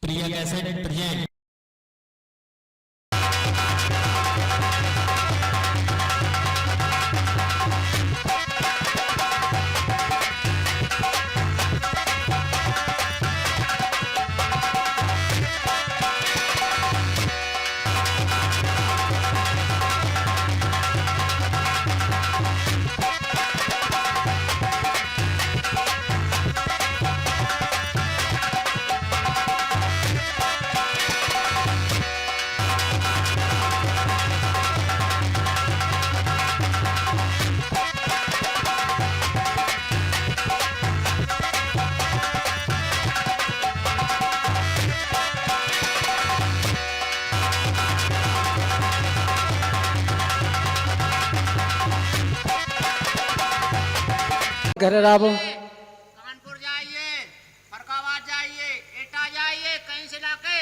प्रिया cassette present. घर राबो कानपुर जाइए, फरकाबाद जाइए, एटा जाइए, कहीं से लाके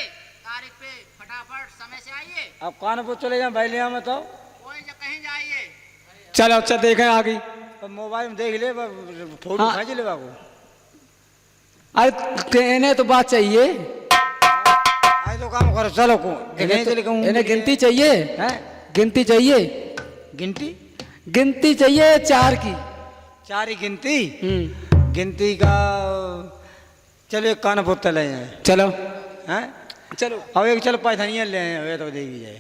तारीख पे फटाफट समय से आइए। अब कानपुर चले जाए बैलिया में तो कोई कहीं जाइए। चलो अच्छा देखें आगे तो मोबाइल में देख ले फोटो हाँ। खींच ले बाबू। अरे इन्हें तो बात चाहिए, आज तो काम करो चलो को चले कहूँ इन्हें गिनती चाहिए, हैं गिनती चाहिए, गिनती गिनती चाहिए चार की। चार ही गिनती गिनती का चलो एक कानपुर चले जाए चलो हैं चलो अब एक चलो पैथनिया ले आए वे तो देखी जाए।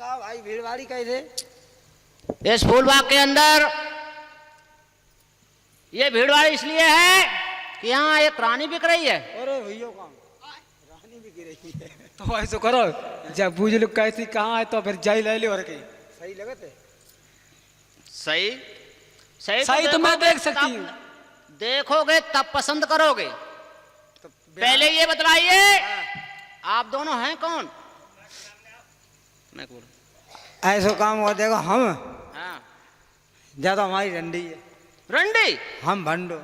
कहा भाई भीड़वाड़ी कैसे इस फूलबाग के अंदर ये भीड़भाड़ इसलिए है कि यहाँ एक रानी बिक रही है। अरे भैया काम रानी भी गिरी है तो ऐसा करो जब बूझ लो कैसी कहाँ है तो फिर जाई ले लो और कहीं सही लगते सही सही सही तो मैं देखोगे देख सकती तब- हूँ। देखोगे तब पसंद करोगे। तो पहले ये बतलाइए आप दोनों हैं कौन? मैं बोल ऐसा काम हुआ देखो हम हाँ ज्यादा हमारी रंडी है रंडी। हम भंडो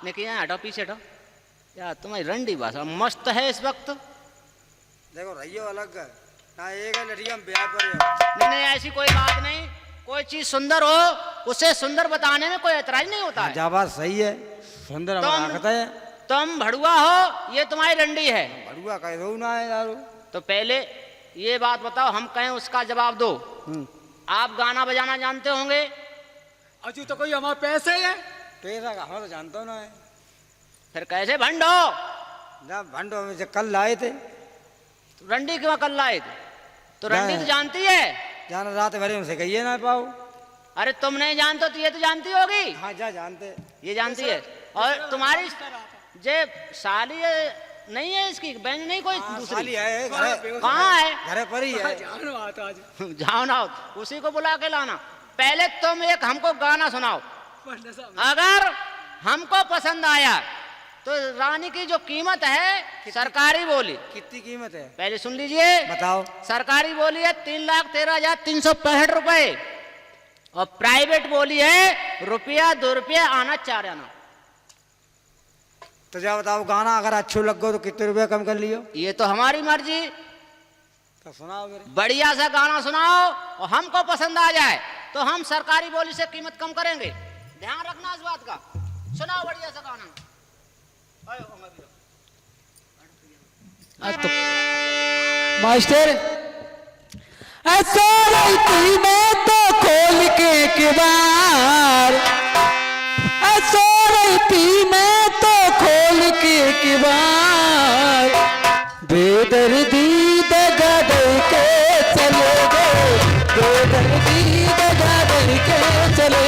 लेकिन यहाँ हटो पीछे हटो यार, तुम्हारी रंडी भाषा मस्त है इस वक्त। देखो रहियो अलग है ना एक है लड़िया में ब्याह पर नहीं नहीं ऐसी कोई बात नहीं, कोई चीज सुंदर हो उसे सुंदर बताने में कोई ऐतराज नहीं होता है। जा बात सही है सुंदर तुम- हमारा कहता है तुम भड़ुआ हो, ये तुम्हारी रंडी है। भड़ुआ कह दो ना है दारू तो पहले ये बात बताओ, हम कहें उसका जवाब दो। आप गाना बजाना जानते होंगे? अजू तो कोई हमारे पैसे है। पैसा का हम तो जानता ना है फिर कैसे भंडो? जब भंडो में से कल लाए थे रंडी क्यों कल लाए थे? तो रंडी तो जानती है। जाना रात भरे उनसे कहिए ना पाओ। अरे तुम नहीं जानते तो ये तो जानती होगी। हाँ जा जानते ये जानती है। और तुम्हारी जे साली है, नहीं है इसकी बहन नहीं कोई हाँ, दूसरी? साली है घर कहाँ है? घर पर ही है जाओ ना उसी को बुला के लाना। पहले तुम एक हमको गाना सुनाओ, अगर हमको पसंद आया तो रानी की जो कीमत है सरकारी बोली कितनी कीमत है पहले सुन लीजिए। बताओ। सरकारी बोली है 3,13,365 रुपए और प्राइवेट बोली है रुपया 2 रुपया आना 4 आना। तो जा बताओ गाना अगर अच्छो लग गो तो कितने रुपए कम कर लियो। ये तो हमारी मर्जी। तो सुनाओ मेरे बढ़िया सा गाना सुनाओ और हमको पसंद आ जाए तो हम सरकारी बोली से कीमत कम करेंगे। ध्यान रखना इस बात का। सुनाओ बढ़िया सा गाना। तो मास्टर ऐसा रहती मैं तो खोल के किबार, ऐसा रहती मैं तो खोल के किबार, बेदर्दी दगा दे के चले गए, बेदर्दी दगा दे के चले।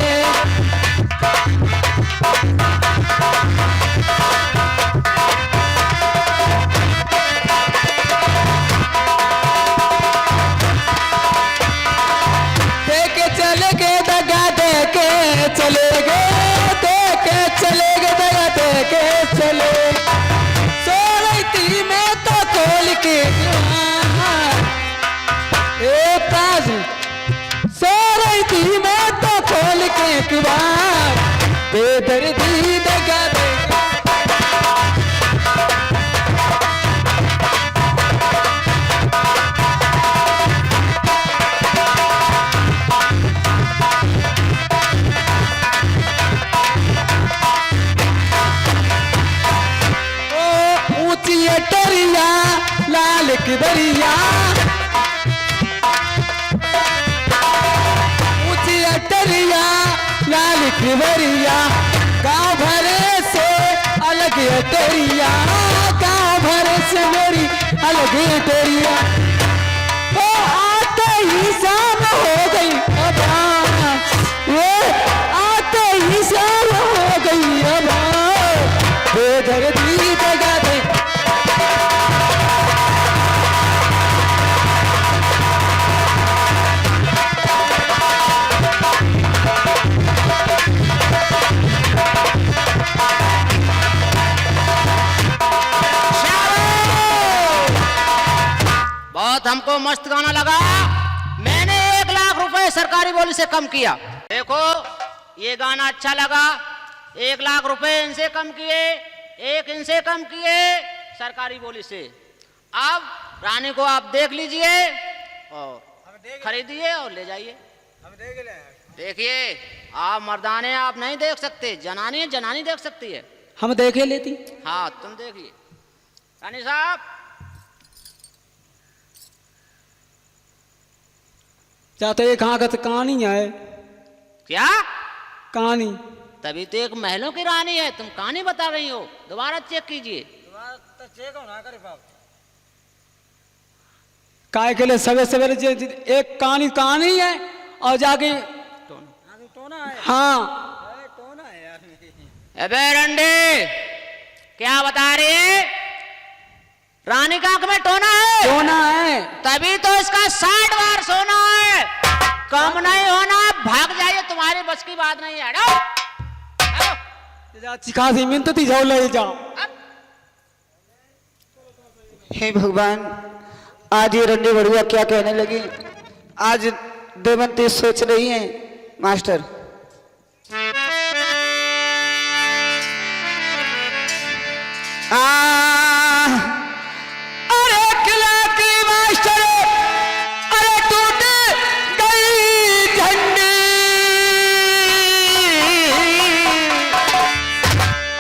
देके चले गए दगा दे के चले गए, देके चले गए दगा दे के चले। सो रही थी मैं तो खोल के एक ताज, सो रही थी मैं तो खोल के किबार, बेदर्दी दगा दे के। खिबरिया, ऊंची अटरिया लाल खिबरिया, गाँव भरे से अलग अटरिया, गाँव भरे से मेरी अलग अटरिया। ओ आते ही शाम हो गई अब, ये आते ही शाम हो गई अब, बेदर्दी दगा दे। बहुत हमको मस्त गाना लगा। मैंने 1 लाख रुपए सरकारी बोली से कम किया। देखो ये गाना अच्छा लगा, 1 लाख रुपए इनसे कम किए, 1 इनसे कम किए सरकारी बोली से। अब रानी को आप देख लीजिए और खरीदिए और ले जाइए। देखिए आप मर्दाने आप नहीं देख सकते, जनानी जनानी देख सकती है। हम देखे लेती। हाँ तुम देखिए रानी साहब। चाहते ये कहाँ का कहानी है? क्या कहानी? तभी तो एक महलों की रानी है, तुम कहानी बता रही हो। दोबारा चेक कीजिए। काय के लिए सवेरे सवेरे एक कहानी कहानी है और जाके हाँ। अबे रंडे क्या बता रही है? रानी का आंख में टोना है। टोना है तभी तो इसका 60 बार सोना है। कम नहीं होना, भाग जाइए, तुम्हारी बस की बात नहीं है। खासी मिनत थी जाओ ले जाओ। हे भगवान, आज ये रंडी बड़ुआ क्या कहने लगी? आज देवंती सोच रही है मास्टर। अरे किला की मास्टर, अरे टूट गई झंडी,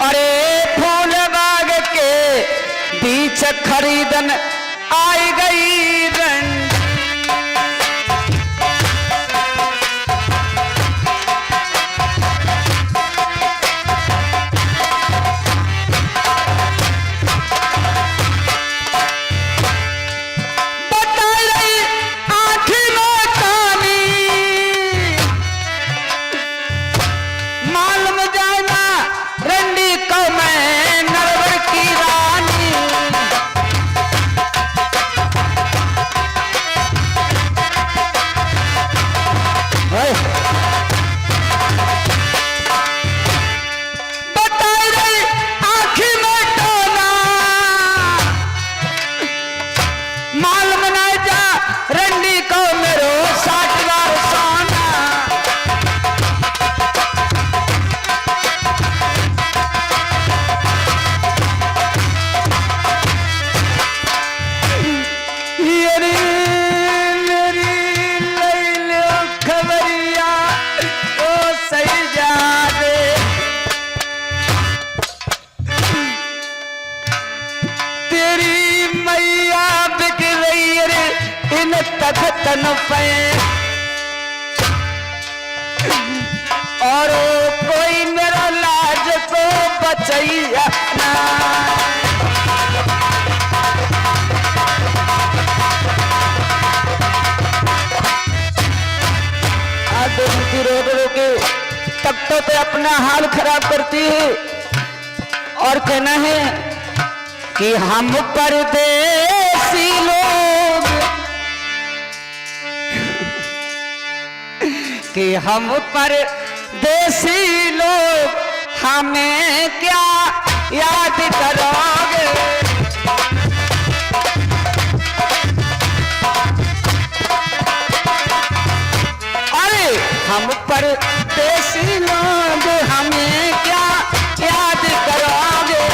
अरे फूल बाग के बीच खरीदन आई गई रंडी। तन पे और कोई मेरा लाज को बचैया ना। देवती रोक रोके तख्तों पे अपना हाल खराब करती है और कहना है कि हम परदेसी लोग, कि हम परदेसी लोग हमें क्या याद करोगे। हम परदेसी लोग हमें क्या याद करोगे।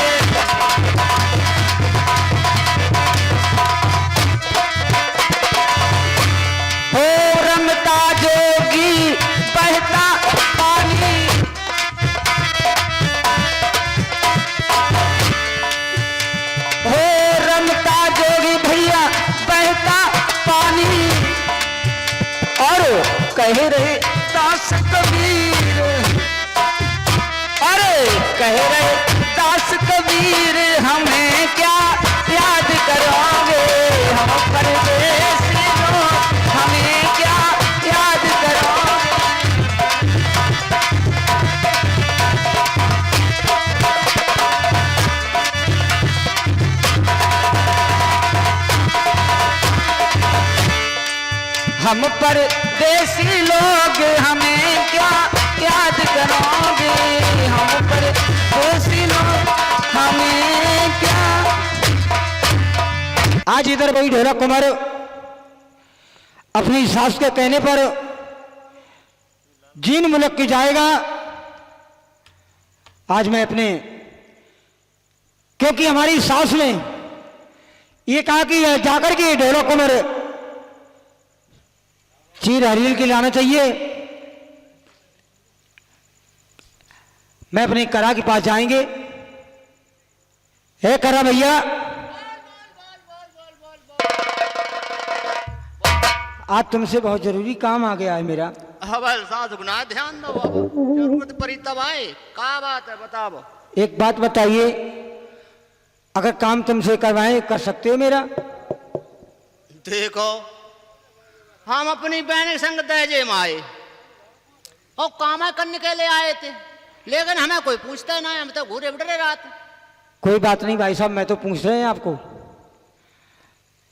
हो रमता जोगी बहता पानी, हो रमता जोगी भैया कह रहे दास कबीर, अरे कह रहे दास कबीर हमें क्या याद करोगे, हम परदेसी लोग हमें क्या याद करोगे। हम परदेसी लोग हमें क्या याद करोगे, हम परदेसी लोग हमें क्या। आज इधर भाई ढोलक कुमार अपनी सास के कहने पर जीन मुल्क की जाएगा। आज मैं अपने, क्योंकि हमारी सास ने ये कहा कि जाकर के ढोलक कुमार चीर हरील के लाना चाहिए। मैं अपने करा के पास जाएंगे। हे करा भैया, आज तुमसे बहुत जरूरी काम आ गया है मेरा। हवल सास गुना ध्यान दो बाबा, जरूरत पड़ी तब आए। क्या बात है बताओ। एक बात बताइए, अगर काम तुमसे करवाएं कर सकते हो मेरा? देखो हम अपनी बहन के संग दहेजे में आए और काम करने के लिए आए थे, लेकिन हमें कोई पूछता ना, हम तो घूरे बिटरे रात। कोई बात नहीं भाई साहब, मैं तो पूछ रहे हैं आपको।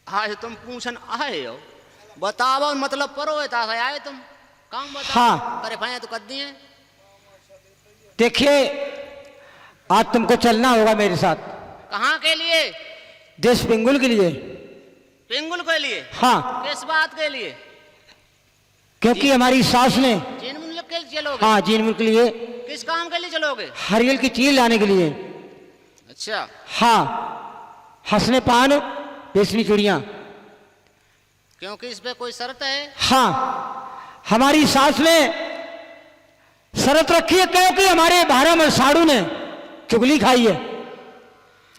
आज तुम पूछन आए हो, बताओ मतलब परो है ताकि आए तुम काम बताओ। हाँ। करे भाई तो कर दिए। देखिए आज तुमको चलना होगा मेरे साथ। कहाँ के लिए? देश पिंगुल के लिए। पिंगुल के लिए? हाँ। किस बात के लिए? क्योंकि हमारी सास ने, जीन मुल्क के लिए चलोगे? हाँ जीन मुल्क के लिए। किस काम के लिए चलोगे? हरियल की चीज लाने के लिए। अच्छा। हाँ, हंसने पान बेचनी चूड़ियां। क्योंकि इस पे कोई शर्त है? हाँ, हमारी सास ने शर्त रखी है, क्योंकि हमारे भारत में साड़ू ने चुगली खाई है।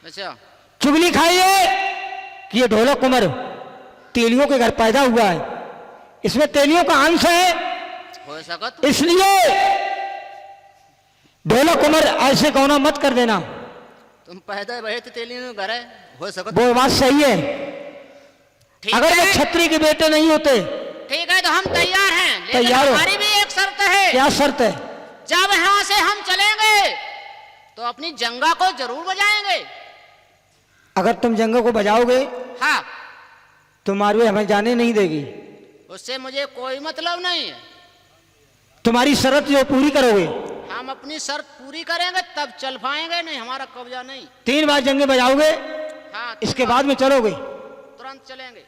अच्छा। चुगली खाई है कि ये ढोलक कुंवर तेलियों के घर पैदा हुआ है, इसमें तेलियों का अंश है, हो सकत। इसलिए ढोलक कुंवर ऐसे कहना मत कर देना। तुम पैदा भये थे तेली में घर है, हो सकत। वो बात सही है। ठीक अगर है। वो छत्री के बेटे नहीं होते। ठीक है तो हम तैयार हैं, लेकिन तैयार हो। हमारी भी एक शर्त है। क्या शर्त है? जब यहाँ से हम चलेंगे तो अपनी जंगा को जरूर बजाएंगे। अगर तुम जंगों को बजाओगे हाँ, तो मारवे हमें जाने नहीं देगी। उससे मुझे कोई मतलब नहीं है। तुम्हारी शर्त जो पूरी करोगे, हम अपनी शर्त पूरी करेंगे तब चल पाएंगे, नहीं हमारा कब्जा नहीं। 3 बार जंगे बजाओगे, हाँ, इसके बाद में चलोगे। तुरंत चलेंगे।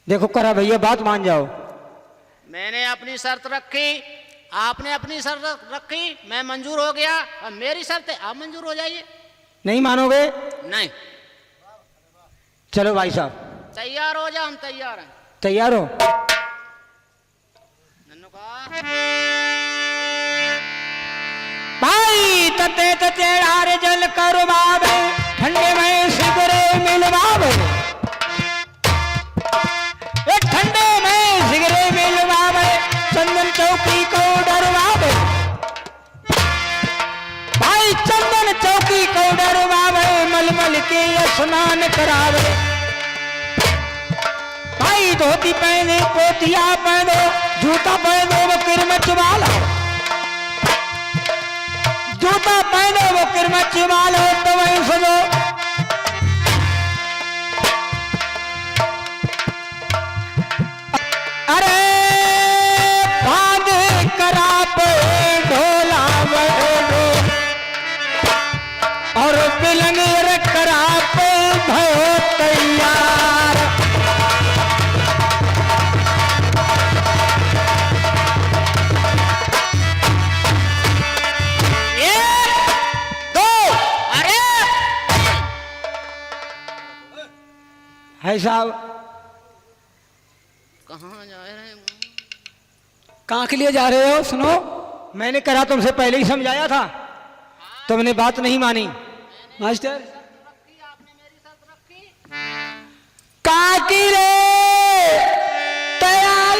देखो करा भैया, बात मान जाओ। मैंने अपनी शर्त रखी, आपने अपनी शर्त रखी, मैं मंजूर हो गया। अब मेरी शर्त है, आप मंजूर हो जाइए। नहीं मानोगे? नहीं। चलो भाई साहब, तैयार हो जाओ, हम तैयार हैं। तैयार हो? नन्नू का भाई तते तचेड़ार जल कर बाबे, ठंडे में सिगरे मिलवावे, ठंडे में सिगरे मिलवावे, चंदन चौकी को डरवावे। भाई चंदन चौकी को डरवावे, मलमल के स्नान करावे। भाई धोती पहने, पोतिया पहनो, जूता पहनो वो किरमच वाला, जूता पहनो वो किरमच वाला, तो वहीं सजो। अरे बांध करा पे ढोला बड़ो, और बिलंग करा पे भयो तैयार। है साहब, कहाँ जा रहे हैं? कहाँ के लिए जा रहे हो? सुनो, मैंने करा तुमसे पहले ही समझाया था, तुमने बात नहीं मानी। मास्टर आपने मेरी शर्त रखी। काकी रे तैयार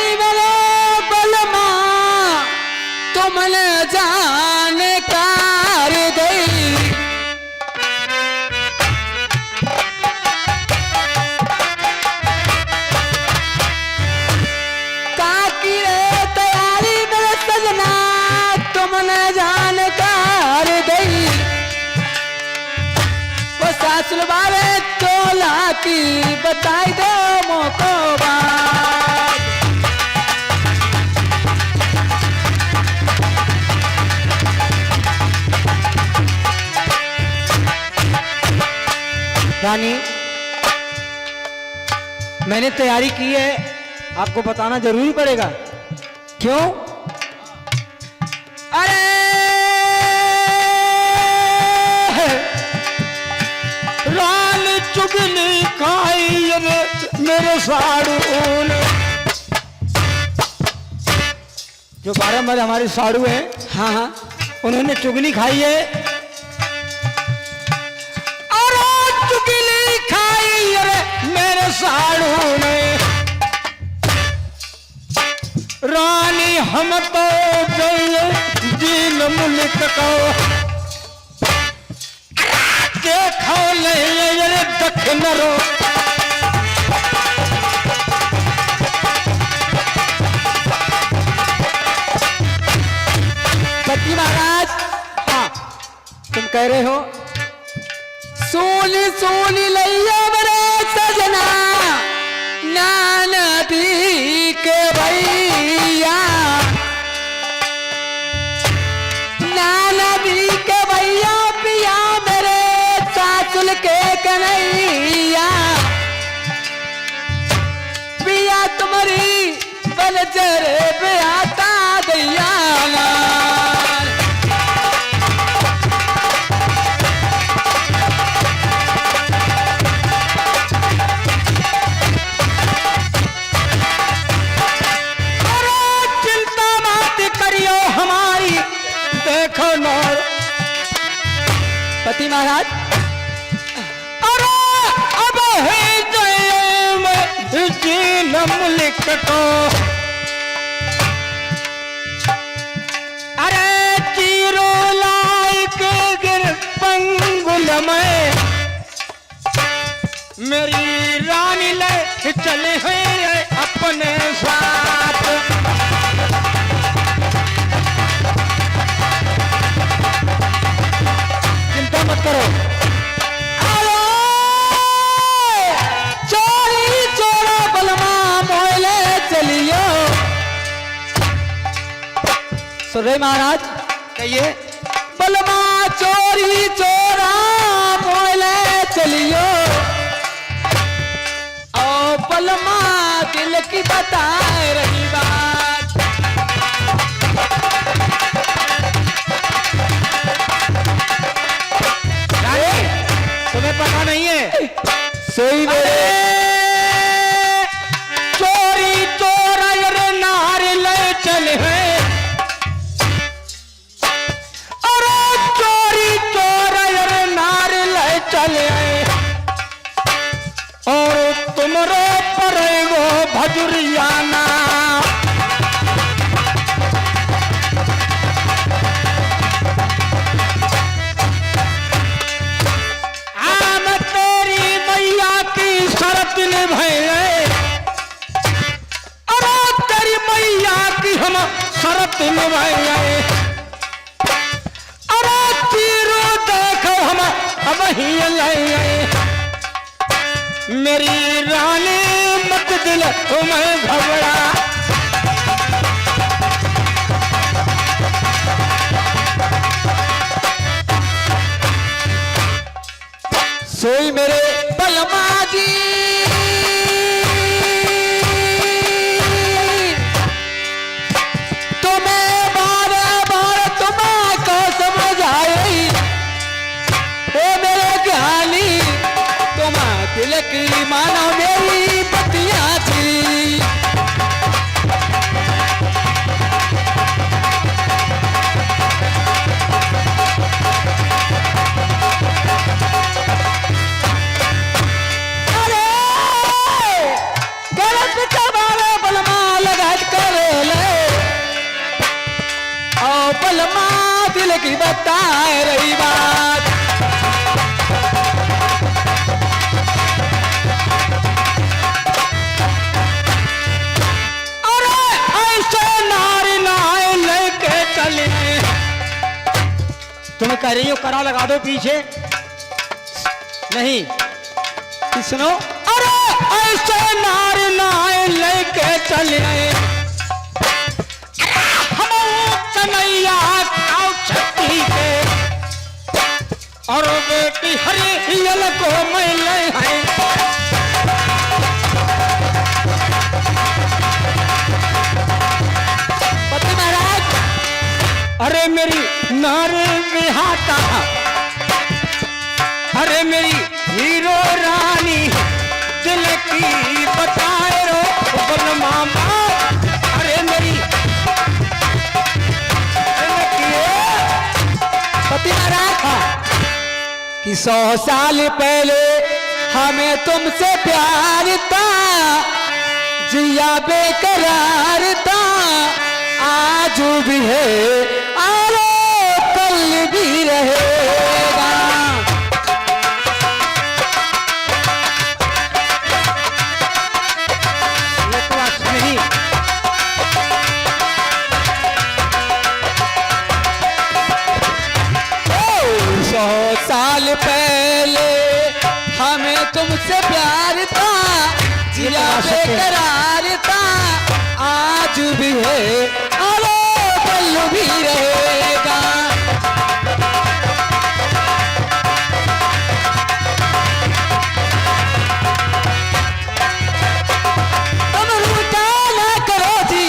सासुल बारे चोला की बताई दो मोको बात। रानी, मैंने तैयारी की है, आपको बताना जरूरी पड़ेगा। क्यों? अरे रान चुगली खाई रे मेरे साड़ू ने। जो बारम्बार हमारे साड़ू हैं, हाँ हाँ, उन्होंने चुगली खाई है। अरे चुगली खाई रे मेरे साड़ू ने। रानी हम तो जइए दीन मुल्क को देखो ले ये दक्षिण रो। पति महाराज, हाँ, तुम कह रहे हो सोनी सोनी लैया बरे सजना नानदी के भैया। नानदी के भैया पिया मेरे सासुल के कन्हैया। पिया तुम्हारी बलचर पे आता दैया। देखो नौर पति महाराज, अरे अब है जीन मुल्क को। अरे चीरो लाइक गिर पंगुल में मेरी रानी ले चले हुए अपने साथ। मत करो। चोरी चोरा बलमा मोहले चलियो। सुन रहे महाराज, कहिए। बलमा चोरी चोरा मोहले चलियो। ओ बलमा दिल की बताए रही बात। तुम्हें पता नहीं है? सोई मेरे चोरी चोरा नार ले चले हैं। अरे चोरी चोरा नार ले चले हैं। और तुमरे पर वो भजुरियाना। शरत निभाए। अरे तेरी मैया की हम शरत निभाए। अरे तीरो देखो हम अब ही लाए। मेरी रानी मत दिल मैं घबरा। सोई मेरे बलमा जी, तुम्हें बार बार तुम्हारा समझ आई। ओ मेरे ज्ञानी तुम दिल की मानो मेरी बतिया थी। बलमा दिल की बताए रही बात। अरे ऐसे नारी नाय लेके चले। तुम्हें कह रही हो करा लगा दो पीछे। नहीं कि सुनो, अरे ऐसे नार नाय लेके चले हम कन्हैया खाओ छठी के, और बेटी हरियल को मैं ले है। पति महाराज, अरे मेरी नार बिहाता, अरे मेरी हीरो रानी दिल की बताए रो बोल मामा, अरे मेरी दिल की पति महाराज कि 100 साल पहले हमें तुमसे प्यार था, जिया बेकरार था, आज भी है और कल भी रहेगा। नहीं 100 साल पहले हमें तुमसे प्यार था, जिया बेकरार था, आज भी है और कल भी रहेगा। तुम रूठा ना करो जी,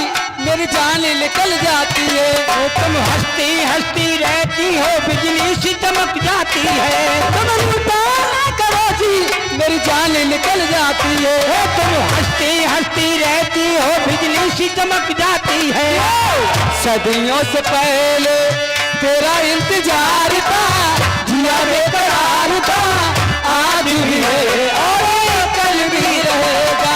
मेरी जान निकल जाती है। तुम हंसती हंसती रहती हो, बिजली सी चमक जाती है। तुम रूठा ना करो जी, मेरी जान निकल जाती है। तुम हंसती हंसती रहती हो, बिजली सी चमक जाती है। सदियों से पहले तेरा इंतजार था, जिया बेकरार था, आज भी है और कल भी रहेगा।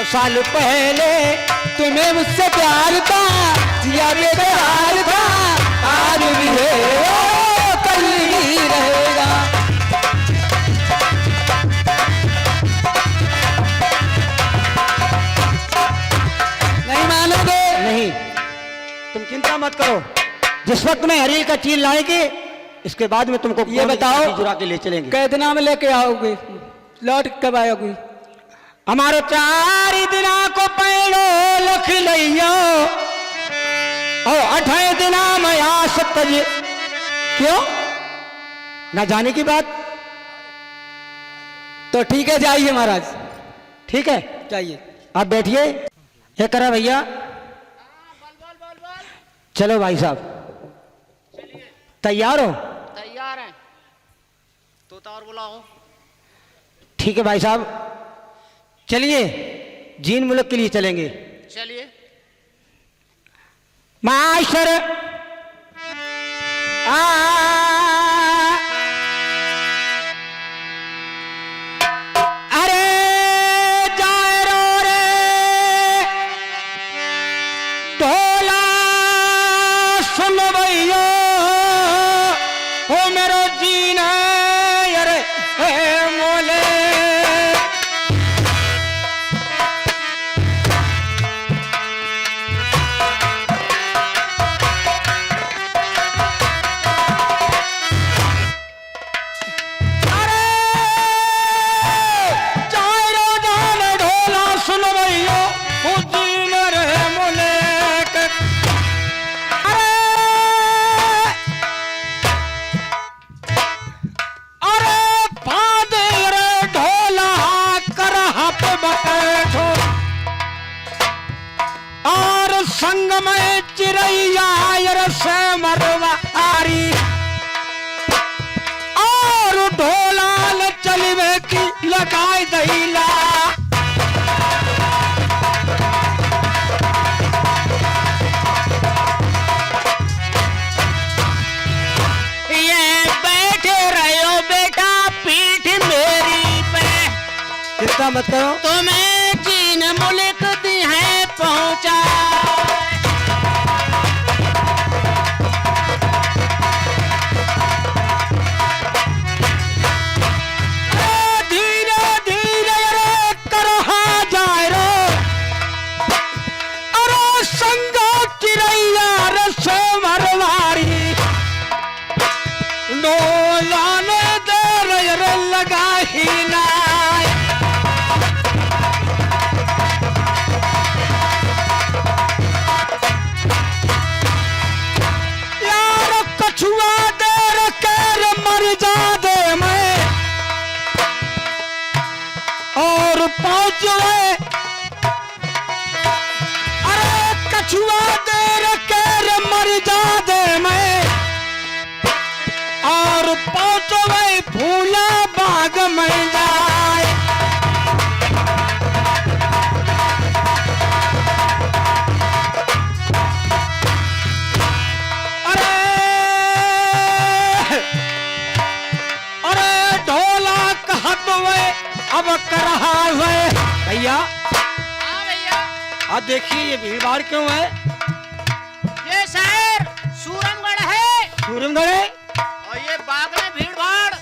100 साल पहले तुम्हें मुझसे प्यार था, जिया बेकरार था, आज भी है और कल भी रहेगा। नहीं मानोगे? नहीं, तुम चिंता मत करो, जिस वक्त में हरील का चील लाएंगे इसके बाद में तुमको ये बताओ, जुड़ा के ले चलेंगे। कितना में लेके आओगे, लौट कब आओगे? हमारे 4 दिना को पैड़ो लख लियो, और 8 दिना में आ सत्तर। क्यों? ना जाने की बात। तो ठीक है, जाइए महाराज, ठीक है, जाइए। आप बैठिए। ये करा भैया, चलो भाई साहब, तैयार हो? तैयार हैं, तोता और बुलाओ। ठीक है भाई साहब, चलिए जीन मुल्क के लिए चलेंगे। चलिए। मास्टर अरे जाए रो रे ढोला सुन भैया, हो मेरो जीना अरे मोले। संग में चिरैया से मरवा आरी, और ढोलाल चलवे की लगाई दईला। ये बैठे रहो बेटा पीठ मेरी पे, चिंता मत करो, तुम्हें जीन मुल्क दी है पहुंचा। धीरे धीरे रे करहा जाए रो, अरे संग कछुआ दे कर मर जा दे मैं और पहुंचवे अरे कछुआ दे कर मर जा दे मैं और पहुंचवे फूला बाग में जाए अब कर रहा है भैया। हाँ भैया। अब देखिए ये भीड़ भाड़ क्यों है? ये शहर सूरमगढ़ है। सूरमगढ़ है और ये बाग में भीड़ भाड़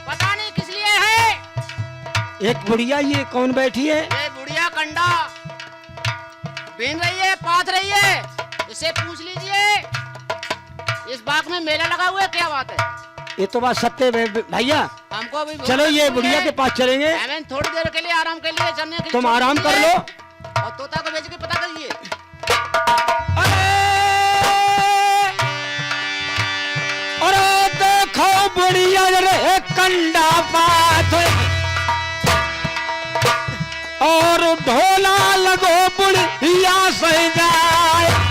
पता नहीं किस लिए है। एक बुढ़िया ये कौन बैठी है? ये बुढ़िया कंडा बीन रही है, पाथ रही है, इसे पूछ लीजिए इस बाग में मेला लगा हुआ है, क्या बात है? ये तो बात सत्य है भैया। हमको भी चलो ये बुढ़िया के पास चलेंगे। हमें थोड़ी देर के लिए आराम के लिए चलने के लिए तुम आराम कर लो और तोता को भेज के पता करिए। अरे देखो बुढ़िया रे कंडा पाथ और ढोला लगो बुढ़िया से जाए।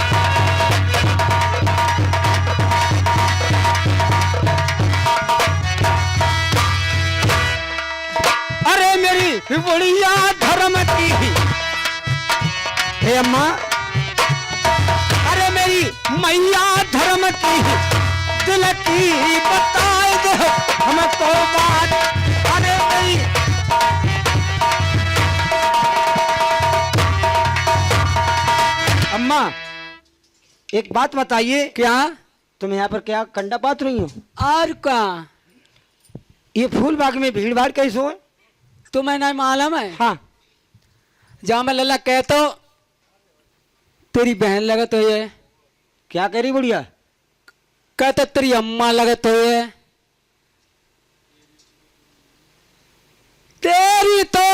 अरे मेरी बुढ़िया धर्म की हे अम्मा, अरे मेरी मैया धर्म की दिल की बताए दो हमको बात। अरे मेरी अम्मा एक बात बताइए, क्या? तुम यहाँ पर क्या कंडा पात रही हो? और का ये फूल बाग में भीड़ भाड़ कैसे हो? तुम्हें नहीं मालूम है? हाँ जहाँ मैं लल्ला कहतो तेरी बहन लगत हो ये, क्या कह रही बुढ़िया? कहते तेरी अम्मा लगत हो ये, तेरी तो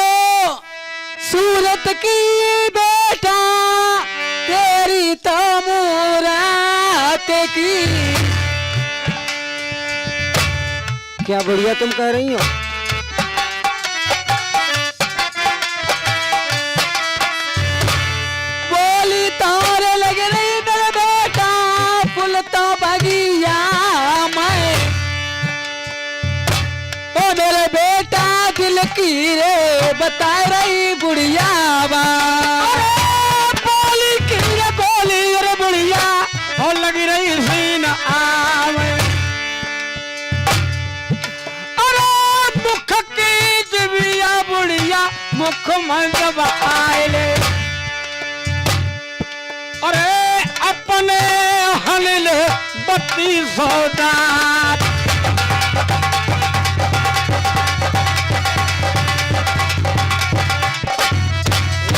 सूरत की बेटा तेरी तो मूरत की। क्या बुढ़िया तुम कह रही हो? बोली तारे लग रही मेरे बेटा फूल तो बगिया मैं, ओ मेरे बेटा दिल की रे बता रही बुढ़िया बा। बोली की रे बोली रे बुढ़िया और लगी रही सीन आवे। अरे मुख की जिबिया बुढ़िया मुख में जब आए अरे अपने हल बत्ती सौदा।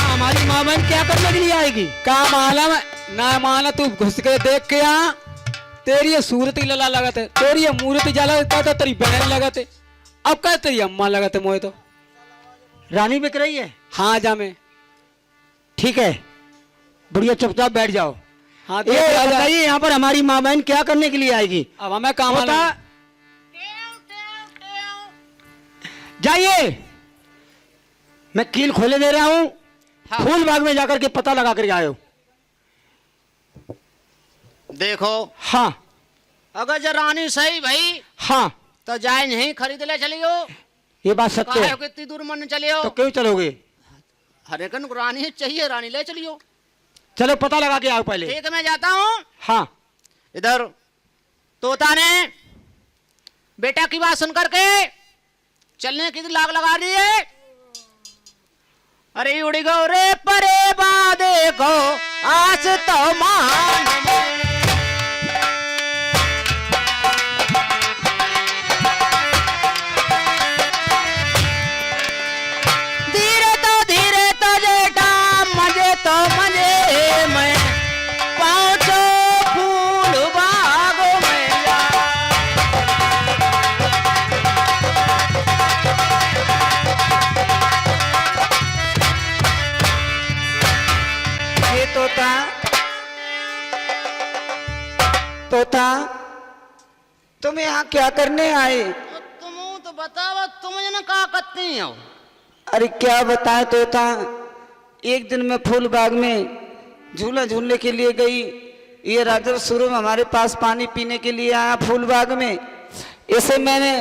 हमारी माँ बहन क्या करने के लिए आएगी? का मालूम है? ना माना तू घुस के देख के आ, तेरी ये सूरत ही लला लगत है, तेरी ये मूर्ति जला तो तेरी बहन लगत है, अब कह तेरी अम्मा लगत है मोए तो। रानी बिक रही है? हाँ जा में। ठीक है बुढ़िया चुपचाप बैठ जाओ। हाँ ये बताइए यहाँ पर हमारी माँ बहन क्या करने के लिए आएगी? अब हमें काम होता जाइए, मैं कील खोले दे रहा हूँ। हाँ। फूल बाग में जाकर के पता लगा कर आए हो। देखो हाँ अगर जो रानी सही भाई हाँ तो जाए नहीं खरीद ले चलियो। ये बात सत्य काहे है। को इतनी दूर मन चलियो? तो क्यों चलोगे? हरे कन रानी चाहिए, रानी ले चलियो। चलो पता लगा के आओ पहले। ठीक है मैं जाता हूँ। हाँ इधर तोता ने बेटा की बात सुन करके चलने की लाग लगा दी है। अरे उड़ी गो रे परे बा देखो आस तो मान धीरे तो जेठा मजे तो मजे में पहुंचो फूल बागों में जा। ये तोता तुम यहाँ क्या करने आए? तुम तो बताओ, तुम जने का करती हो? अरे क्या बताए तोता, एक दिन मैं फूल बाग में झूला झूलने के लिए गई। ये राजा शुरू में हमारे पास पानी पीने के लिए आया फूल बाग में। इसे मैंने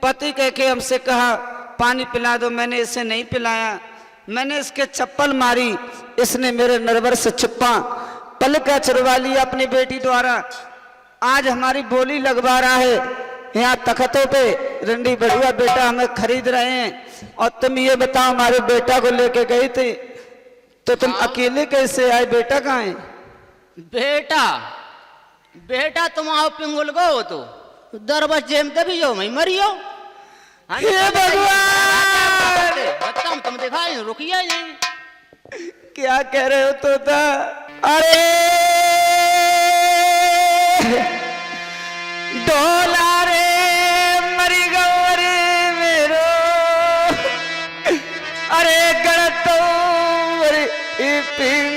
पति कह के हमसे कहा पानी पिला दो, मैंने इसे नहीं पिलाया। मैंने इसके चप्पल मारी, इसने मेरे नरवर से छिप्पा पलका चुरवा लिया अपनी बेटी द्वारा। आज हमारी बोली लगवा रहा है यहाँ तख्तों पे। रंडी बढ़िया बेटा हमें खरीद रहे हैं। और तुम ये बताओ, हमारे बेटा को लेके गई थी तो तुम अकेले कैसे आए? बेटा कहाँ है? बेटा तुम आओ पिंगुल गो तो दरबस जेम तभी हो मैं मरियो। हे भगवान! बच्चा तुम दिखाई रुकिए नहीं। क्या कह रहे हो तोता? अरे डोला रे मरी गौरी मेरो, अरे गणतो मरी पिंगुल।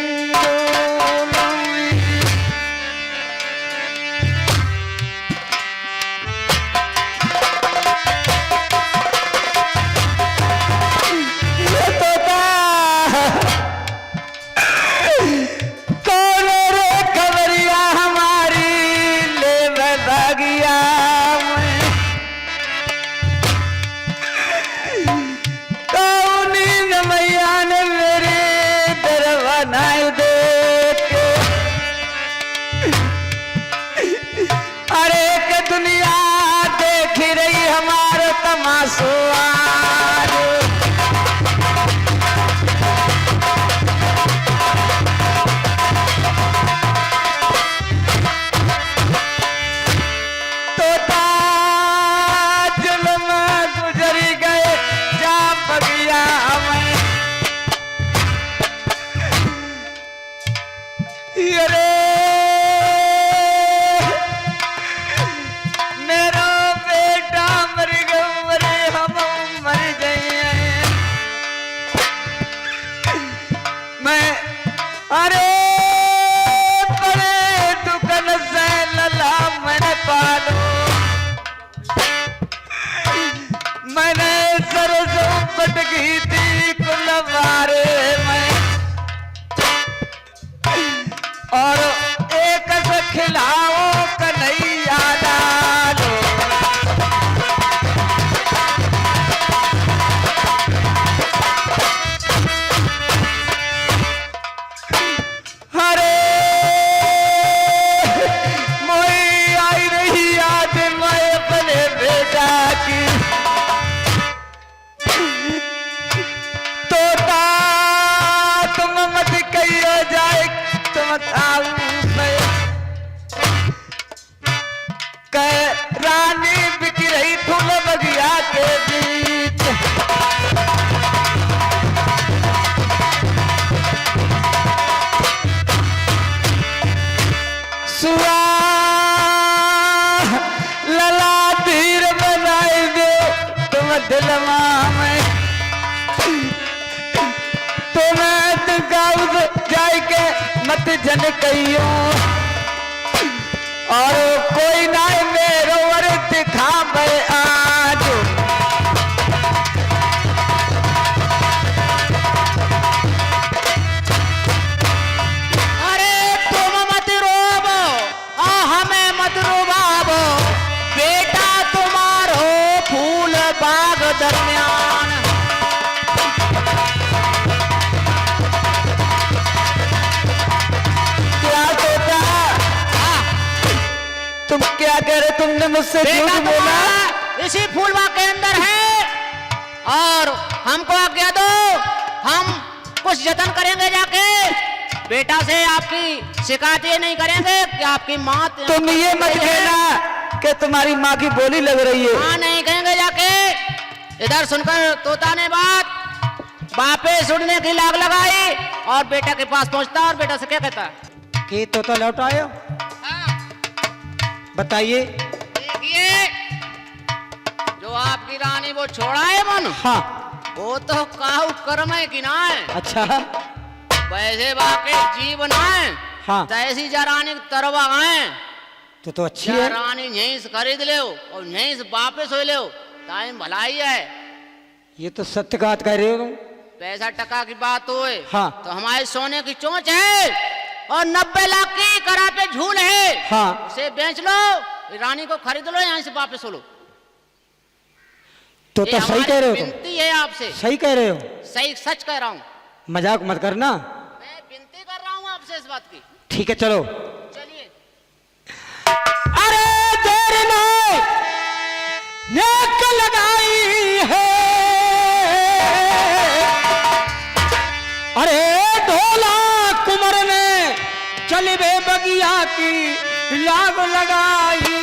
मत जन कहियो और कोई ना मेरो वर दिखा आज। अरे तुम मत रोबो, हमें मत रुबाबो, बेटा तुम्हारो फूल बाग दरमियान। तुम क्या कह रहे? तुमने मुझसे झूठ बोला? इसी फूलबाग के अंदर है और हमको आज्ञा दो, हम कुछ जतन करेंगे जाके। बेटा से आपकी शिकायत ये नहीं करेंगे कि आपकी माँ। तुम ये मत कहना कि तुम्हारी माँ की बोली लग रही है। हाँ नहीं कहेंगे जाके। इधर सुनकर तोता ने बापे सुनने की लाग लगाई और बेटा के पास पहुंचता और बेटा से क्या कहता कि तोता लौट आयो? बताइए। देखिए जो आपकी रानी वो छोड़ा है मन, हाँ वो तो काहू कर्म है कि ना है। अच्छा वैसे बाके जीवन है, हाँ तैसी जरानी तरवा है। तो अच्छी या है। रानी यहीं से खरीद ले और यहीं से वापस हो ले टाइम भलाई है। ये तो सत्य बात कह रहे हो तुम। पैसा टका की बात होए हाँ। तो हमारे सोने की चोंच है और 90 लाख की करा पे झूल है। हाँ। उसे बेच लो, रानी को खरीद लो, यहाँ से वापस हो लो। तो ये सही कह रहे हो तुम। विनती है आपसे, सही कह रहे हो, सही सच कह रहा हूँ। मजाक मत करना। मैं विनती कर रहा हूँ आपसे इस बात की। ठीक है चलो। चलिए। अरे देर ने नेक लगाई है, अरे ढोला कुंवर ने चलिबे बगिया की लाग लगाई।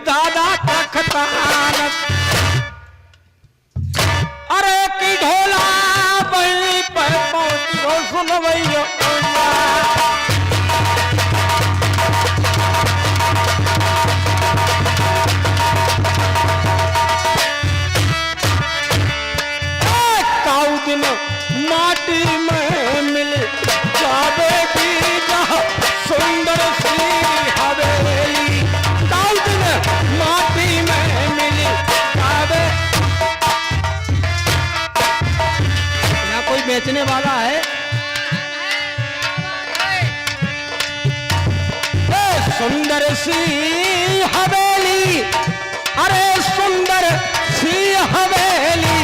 दादा तख्तान अरे की ढोला वहीं पर पहुंचो सुन भैया। काऊ दिन माटी में मिल जावे की जहाँ सुंदर सी हवेली। माटी में मिली जावे। यहाँ कोई बेचने वाला है? सुंदर सी हवेली, अरे सुंदर सी हवेली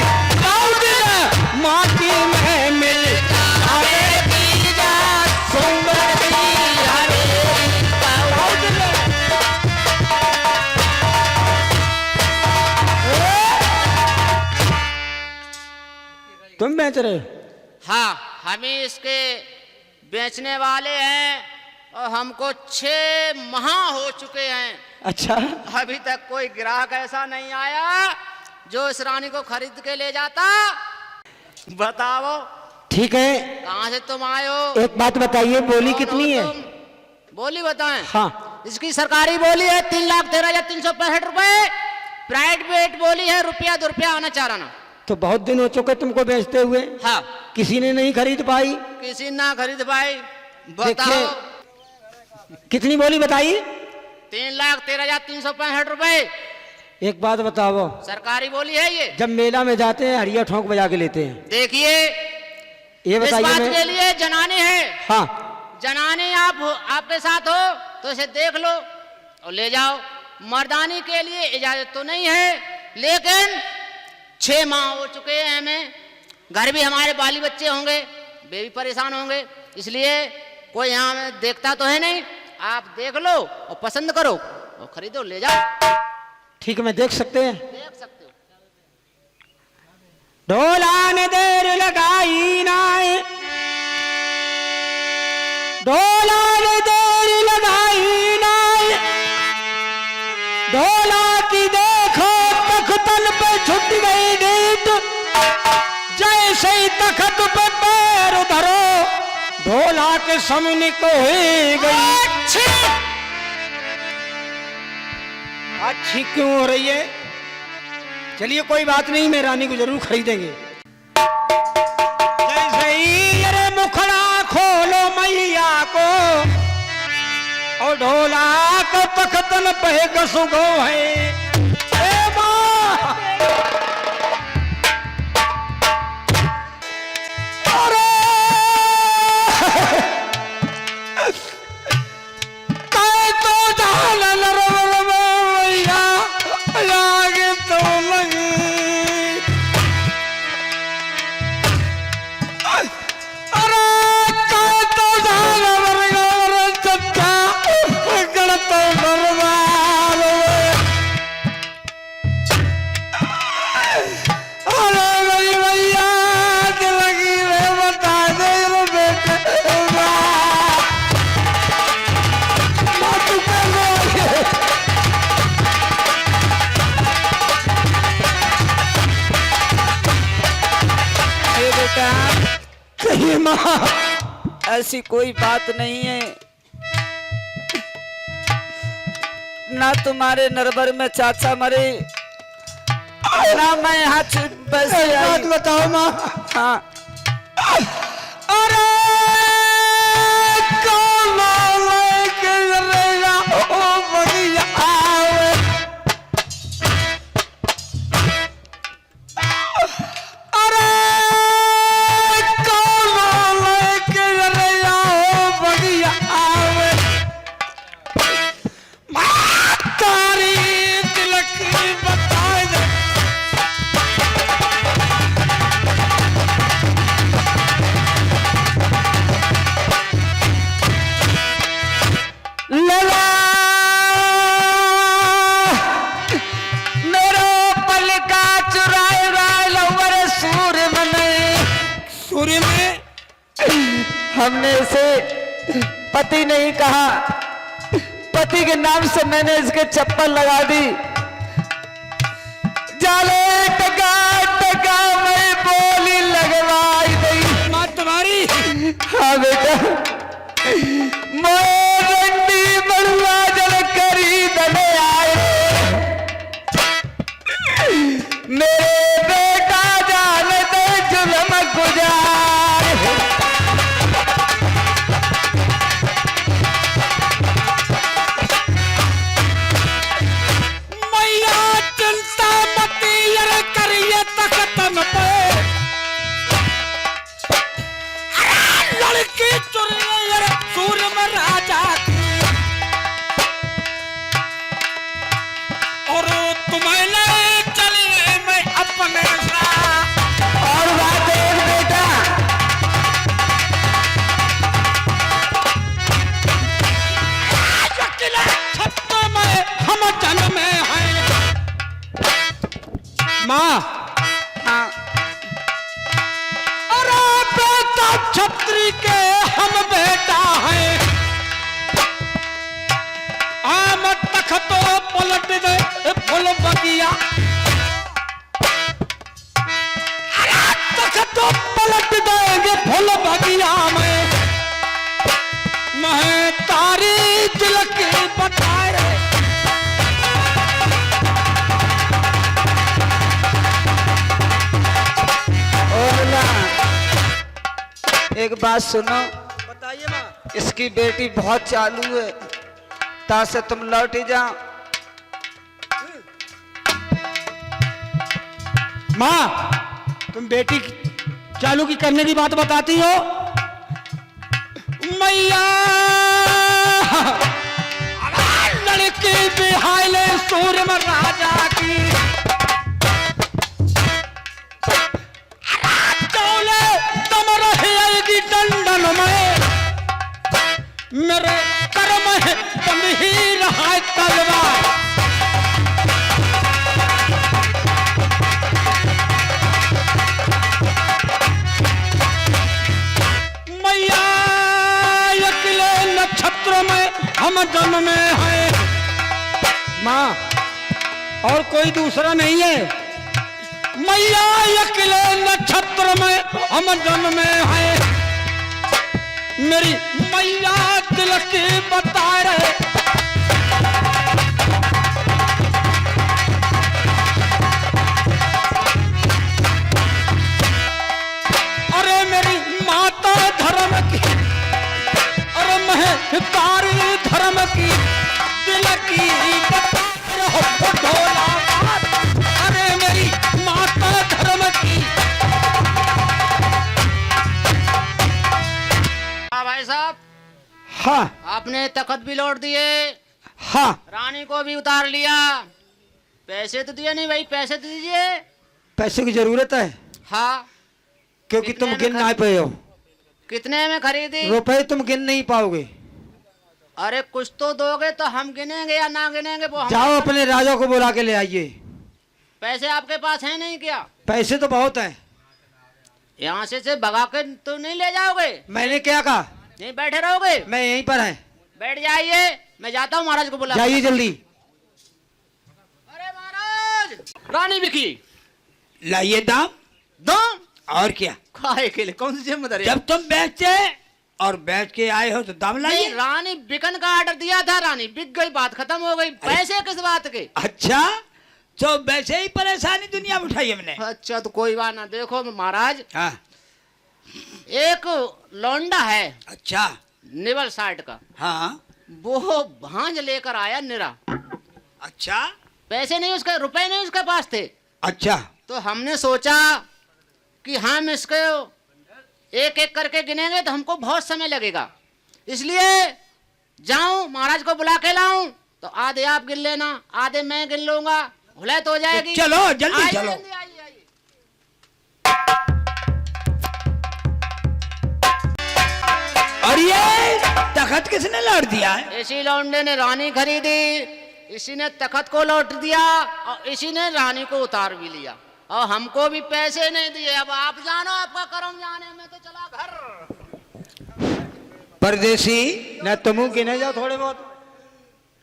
माटी में मिल जावे की जा सुंदर सी हवेली। तुम बेच रहे हो? हाँ, हम ही इसके बेचने वाले हैं और हमको 6 माह हो चुके हैं। अच्छा। अभी तक कोई ग्राहक ऐसा नहीं आया जो इस रानी को खरीद के ले जाता। बताओ। ठीक है। कहाँ से तुम आए हो? एक बात बताइए, बोली कितनी है? बोली बताएं। हाँ। इसकी सरकारी बोली है 3,13,365 रुपए। प्राइवेट बोली है ₹1 ₹2 आना चाराना। तो बहुत दिन हो चुके तुमको बेचते हुए। हाँ। किसी ने नहीं खरीद पाई? किसी ना खरीद पाई। बताओ कितनी बोली बताई? 3,13,365 रुपए। एक बात बताओ, सरकारी बोली है ये। जब मेला में जाते हैं हरिया ठोंक बजा के लेते हैं। देखिए, ये इस बताइए। बात के लिए जनानी है। हाँ। जनानी आपके साथ हो तो इसे देख लो और ले जाओ। मर्दानी के लिए इजाजत तो नहीं है, लेकिन 6 माह हो चुके हैं हमें। घर भी हमारे बाली बच्चे होंगे, वे भी परेशान होंगे, इसलिए कोई यहाँ में देखता तो है नहीं। आप देख लो और पसंद करो और खरीदो, ले जाओ। ठीक है, मैं देख सकते हैं? देख सकते हो। ढोला ने देर लगाई नाए, ढोला ने देर लगाई नाए, ढोला की देखो तख्तन पे छुट गई नीट, जैसे ही तख्त पे पैर धरो ढोला के सामने को ही गई। अच्छी क्यों हो रही है? चलिए कोई बात नहीं, मैं रानी को जरूर खरीदेंगे। जैसे ही अरे मुखड़ा खोलो मैया को और ढोला को तख्तन पे कसुगो है। ए माँ! अरे काय तो डाल मैया लागे तो लगी। अरे काय तो डाल चच्चा गणतो बर्बाद। अरे मेरी मैया लगी रे, बता दे रे बेटे। बेटा कहिए माँ। ऐसी कोई बात नहीं है, ना तुम्हारे नरबर में चाचा मरे ना मैं यहाँ बस एक बात आई। बताओ माँ, हाँ अरे कौन लेके रहेगा ओ बगिया आवे, अरे कौन लेके रहेगा ओ बगिया आवे, माँ तारी दिल की बताए दे। लला मेरो पल का चुराए राय लवर सूर्य में सूर्य में हमने इसे पति नहीं कहा, पति के नाम से मैंने इसके चप्पल लगा दी। जाले टका टका मैं बोली लगवाई गई। माँ तुम्हारी हाँ बेटा मोए रंडी बड़ुआ जल खरीदने आए, मेरे बेटा जाने दे जुल्म गुजार। मैया चिंता मती यर करिए तखतन पे, अरे लड़की चुरिए यर सूर्य में राजा की, और तुम्हें ले चलिए मैं अपने साथ। और बात एक बेटा किला छत्तर में हम जन्मे हैं। माँ हाँ अरे बेटा छत्री के हम बेटा हैं, आम तखतो पलट दे फूल बगिया, अरे तखतो पलट देंगे फूल बगिया में, मैं तारी दिल की बताए रे। और ना एक बात सुनो, बताइए माँ। इसकी बेटी बहुत चालू है, ता से तुम लौट ही जाओ। माँ तुम बेटी चालू की करने की बात बताती हो, मैया लड़की बिहाइले सूर्य में राजा की, चौले तुम रहेगी दंडन में, मेरे कर्म है तुम ही रहा तलवार। मैया अकेले नक्षत्र में हम जन्मे हैं, माँ और कोई दूसरा नहीं है, मैया अकेले नक्षत्र में हम जन्मे हैं, मेरी मैया दिल की बता रहे। अरे मेरी माता धर्म की, अरे मैं तारी धर्म की दिल की बता रहो ढोला, अरे मेरी माता धर्म की। हाँ भाई साहब, हाँ आपने तखत भी लौट दिए, हाँ रानी को भी उतार लिया, पैसे तो दिए नहीं भाई, पैसे तो दीजिए। पैसे की जरूरत है हाँ क्योंकि कितने तुम गिन में नहीं पाए हो, कितने में खरीदी? रुपए तुम गिन नहीं पाओगे। अरे कुछ तो दोगे तो हम गिनेंगे या ना गिनेंगे वो जाओ अपने राजा को बुला के ले आइए। पैसे आपके पास हैं नहीं क्या? पैसे तो बहुत हैं। यहाँ से भगा के तो नहीं ले जाओगे? मैंने क्या कहा? नहीं बैठे रहोगे? मैं यहीं पर है। बैठ जाइए, मैं जाता हूँ महाराज को बुला। जाइए जल्दी। अरे महाराज, रानी बिकी। लाइए दाम। दाम और क्या? खाए के लिए कौन सी जिम्मेदारी? जब तुम बेचे और बैठ के आए हो तो दाम नहीं, लाइए। रानी बिकन का ऑर्डर दिया था, रानी बिक गई, बात खत्म हो गई, पैसे किस बात के। अच्छा, तो वैसे ही परेशानी दुनिया में उठाई हमने। अच्छा तो कोई बात ना, देखो महाराज, हाँ। एक लौंडा है, अच्छा। निवल साइड का, हाँ। वो भांज लेकर आया निरा, अच्छा। पैसे नहीं उसके, रुपए नहीं उसके पास थे। अच्छा। तो हमने सोचा कि हम इसको एक एक करके गिनेंगे तो हमको बहुत समय लगेगा, इसलिए जाऊं महाराज को बुला के लाऊं, तो आधे आप गिन लेना, आधे मैं गिन लूंगा, हुलैत हो जाएगी। चलो जल्दी आइए, चलो। जल्दी आइए, आइए। और ये तखत किसने लौट दिया है? इसी लौंडे ने रानी खरीदी, इसी ने तखत को लौट दिया और इसी ने रानी को उतार भी लिया, और हमको भी पैसे नहीं दिए। अब आप जानो, आपका कर्म जाने, में तो चला घर। परदेसी, न तुम गिने जाओ थोड़े बहुत।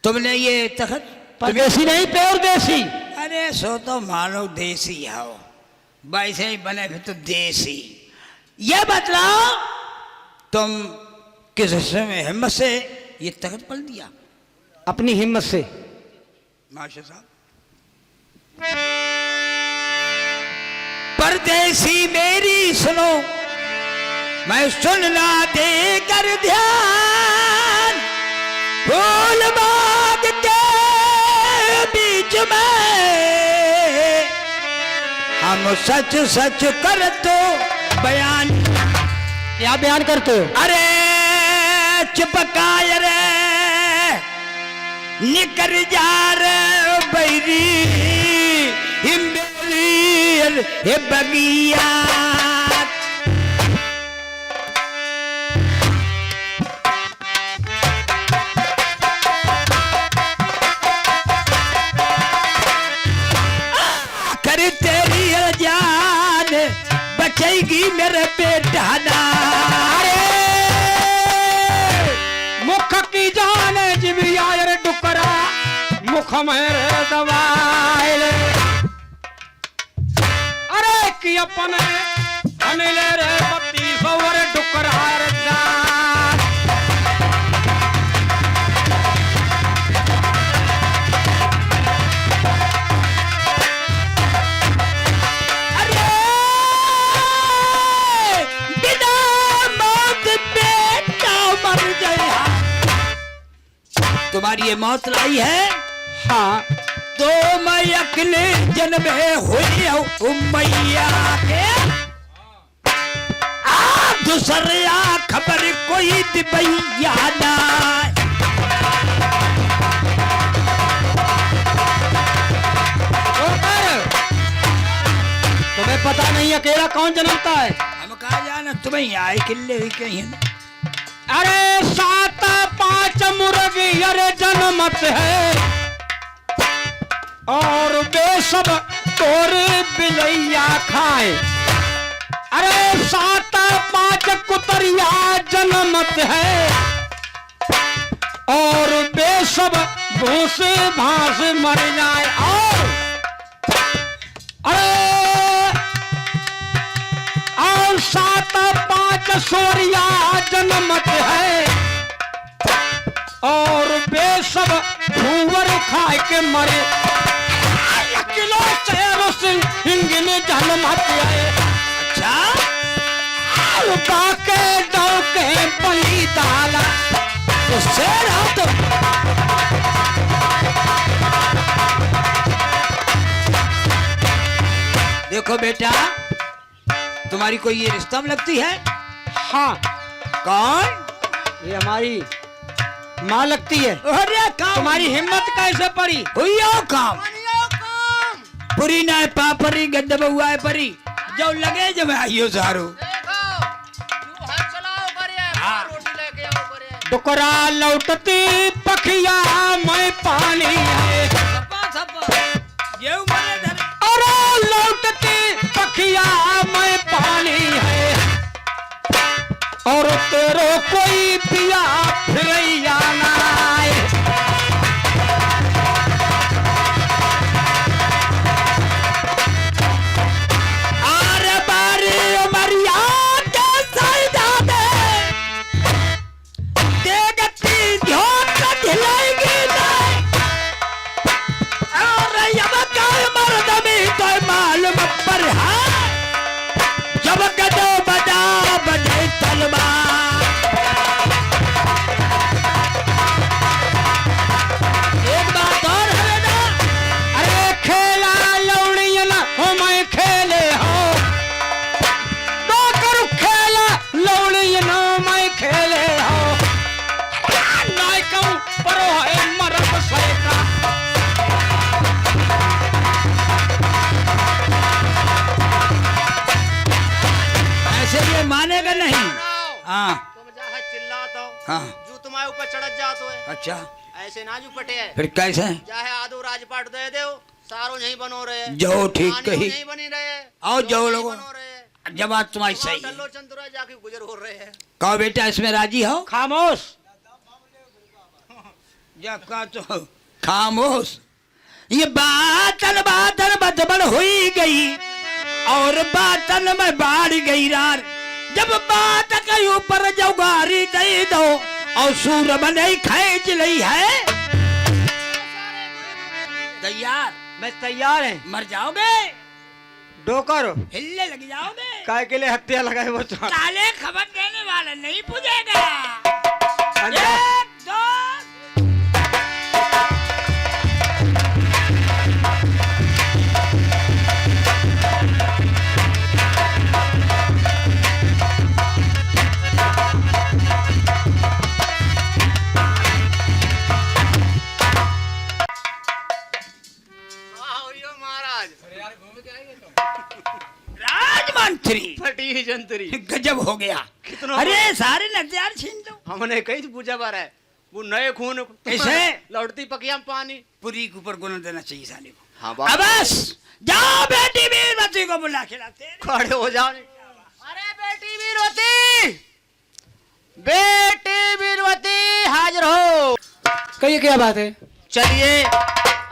तुमने ये तखत? परदेसी नहीं, परदेसी। अरे सो तो मानो देसी हो, वैसे ही बने फिर तो देसी। ये बतलाओ तुम किस समय हिम्मत से ये तखत पढ़ दिया? अपनी हिम्मत से। माशा साहब। परदेसी मेरी सुनो, मैं सुनना दे कर ध्यान, फूल बाग के बीच में हम सच सच कर तो बयान। क्या बयान करते हो? अरे चिपकाय रे निकर जा रे बैरी हिम्बेरी हे बगिया। कर तेरी जान बचेगी मेरे बेटा ना। मुख की जान जिबिया रे डुकरा, मुख मेरे दवाइल। अरे कि अपने अनिल रे 3200 रे डुकरा रे जान। अरे बिना मौत बेटा मर गया। तुम्हारी ये मौत लाई है? हाँ, तो मैं अकेले जन्मे हुई हूँ मैया के। दूसरा खबर कोई दिवैया ना। तुम्हें पता नहीं अकेला कौन जन्मता है? हम कहा जाना, तुम्हें आए किले हुई कहीं। अरे 7-5 मुर्गी अरे जनमत है, और वे सब तोरे बिलैया खाए। अरे 7-5 कुतरिया जनमत है, और वे सब भूसे भास मर जाए। और और 7-5 सोरिया जनमत है, और वे सब भूवर खाए के मरे। किलो चेरो सिंह हिंगने जनमत है। अच्छा, डाके डौके बली डाला तो शेर हो तुम। देखो बेटा, तुम्हारी कोई ये रिश्ता में लगती है? हाँ, कौन? ये हमारी माँ लगती है। अरे काम तुम्हारी हिम्मत कैसे पड़ी? हुई हो काम पूरी ना पापरी गद्द बउआ है परी जो लगे जब आइयो सारू। देखो, तू हाथ चलाओ करिए, हाँ। रोटी लेके आओ करिए। डुकरा लौटती पखिया मैं पानी है। ये उम्र धरे। अरे लौटती पखिया मैं पानी है, और तेरो कोई पिया फिरैया ना आए। आरे बारी उमरिया के सजदा दे अच्छा ऐसे नाजू पटे है फिर कैसे चाहे आधो राजपाट दे दो सारो यही बनो रहे जो ठीक पानी कही यही बनी रहे आओ जाओ यहीं लोगों बनो रहे जब बात तुम्हारी सही है टल्लो चंदुरा जाके गुजर हो रहे हैं कहो बेटा इसमें राजी हो खामोश। जब का तो खामोश ये बातन बातन बदबड़ हुई गई और बातन में बाढ़ गई रार जब बात के ऊपर जौगारी दे दो और सूर बने खींच ली है तैयार मैं तैयार है। मर जाओगे डोकर हिलने लग जाओगे काय के लिए हत्या लगाए वो तो काले खबर देने वाला नहीं पूछेगा अंजा। एक दो आओ यो महाराज राजमंत्री फटी जंतरी गजब हो गया कितना अरे सारे नजर छीन दो हमने कही पूछा बार है वो नए खून कैसे? लौटती पकिया में पानी पूरी के ऊपर गुण देना चाहिए साले को हाँ अब बस जाओ बेटी वीरवती को बुला के लाते हैं। खड़े हो जाओ अरे बेटी वीरवती बेटी वीरवती हाजिर हो कहिए क्या बात है चलिए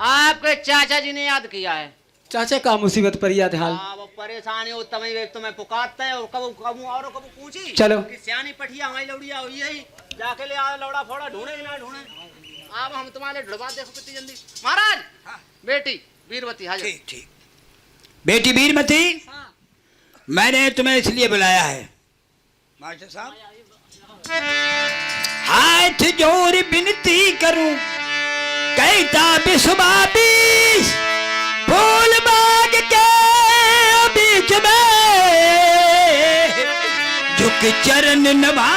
आपके चाचा जी ने याद किया है चाचा का मुसीबत पर याद हाल वो परेशानी हो तुम्हें पुकारते हैं और कब और कब पूछी चलो। कि सियानी पठिया हमारी लौड़िया हुई है जाके ले आओ लौड़ा फोड़ा ढूंढे ही ना ढूंढे अब हम तुम्हारे ढुड़वा देखो कितनी जल्दी महाराज बेटी वीरवती हाजिर ठीक ठीक बेटी वीरमती मैंने तुम्हें इसलिए बुलाया है मास्टर साहब हाथ जोड़ विनती करूं कहता बिस्वाबीस फूल बाग के बीच में झुक चरण नभा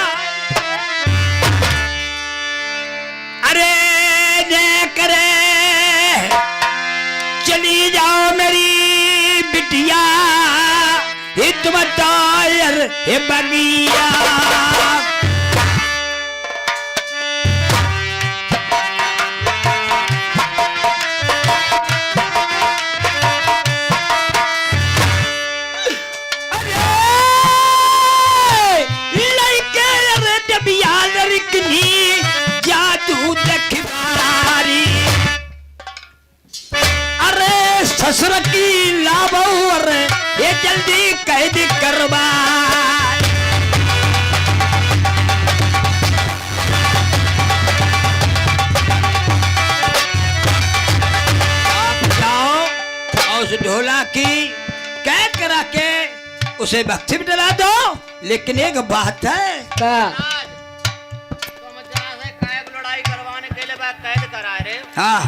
अरे जय करे चली जाओ मेरी बिटिया हित बतायर हे बगिया जादू दखबारी अरे ससुर की लाभो अरे ये जल्दी कैद करवा आप जाओ और उस ढोला की कैद करा के उसे भक्ति में डला दो लेकिन एक बात है का लड़ाई करवाने के लिए कैद करा रहे हाँ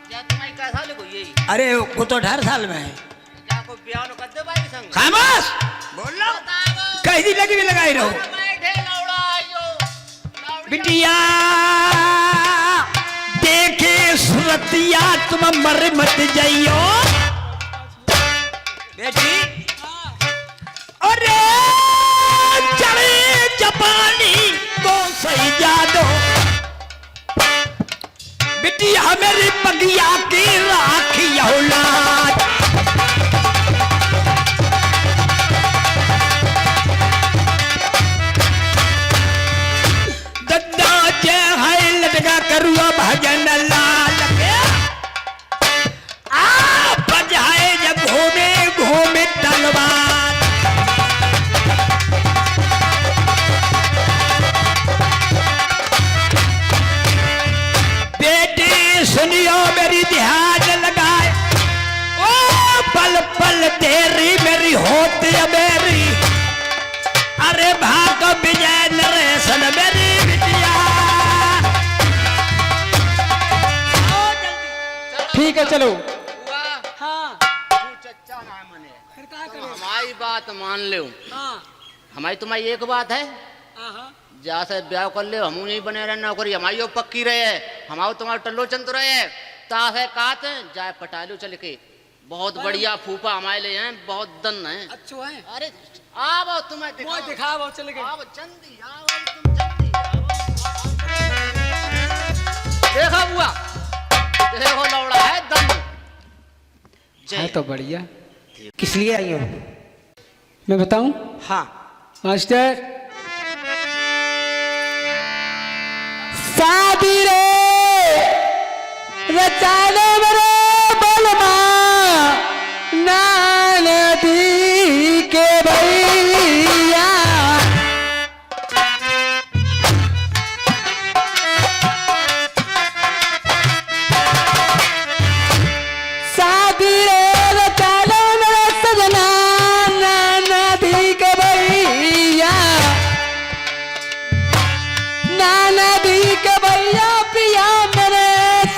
क्या तुम्हारी कैसा लिखो यही अरे वो तो 18 साल में है क्या कोई ब्याह न कर दे भाई संग खामोश बोल लो कैसी लगी भी लगाई रहो बैठे लौड़ा आइयो बिटिया देखे सुरतिया तुम मर मत जाइयो बेटी अरे चढ़े जपानी को सही जा दो बिटिया मेरी पगिया की राखी औलाद दद्दा जय है लटका करुआ भजन लाल के आ बजाए जब घूमे घूमे तलवार बेटी सुनियो मेरी ध्यान लगाए ओ पल पल तेरी मेरी होती है मेरी अरे भाग विजय नरेशन मेरी बिटिया ठीक है चलो हुआ हाँ तू चच्चा ना मने फिर क्या तुम हमारी बात मान ले हाँ हमारी तुम्हारी एक बात है जैसे ब्याह कर ले हम नहीं बने रहे नौकरी हमारी पक्की रहे हमारे तुम्हारे टल्लो चंद रहे तासे कात जाए पटालू चल के बहुत बढ़िया फूफा हमारे लिए हैं बहुत दन है अच्छो है अरे आओ तुम्हें वो दिखा वो चले गए आओ जल्दी आओ तुम जल्दी आओ देखो लौड़ा है दम। है तो बढ़िया। किस लिए आई हो? मैं बताऊं हाँ। मास्टर, शादी रे रचाने मेरे बलमा नदी के भैया, शादी रे रचाने मेरे सजना नदी के भैया, नदी के भैया पिया मेरे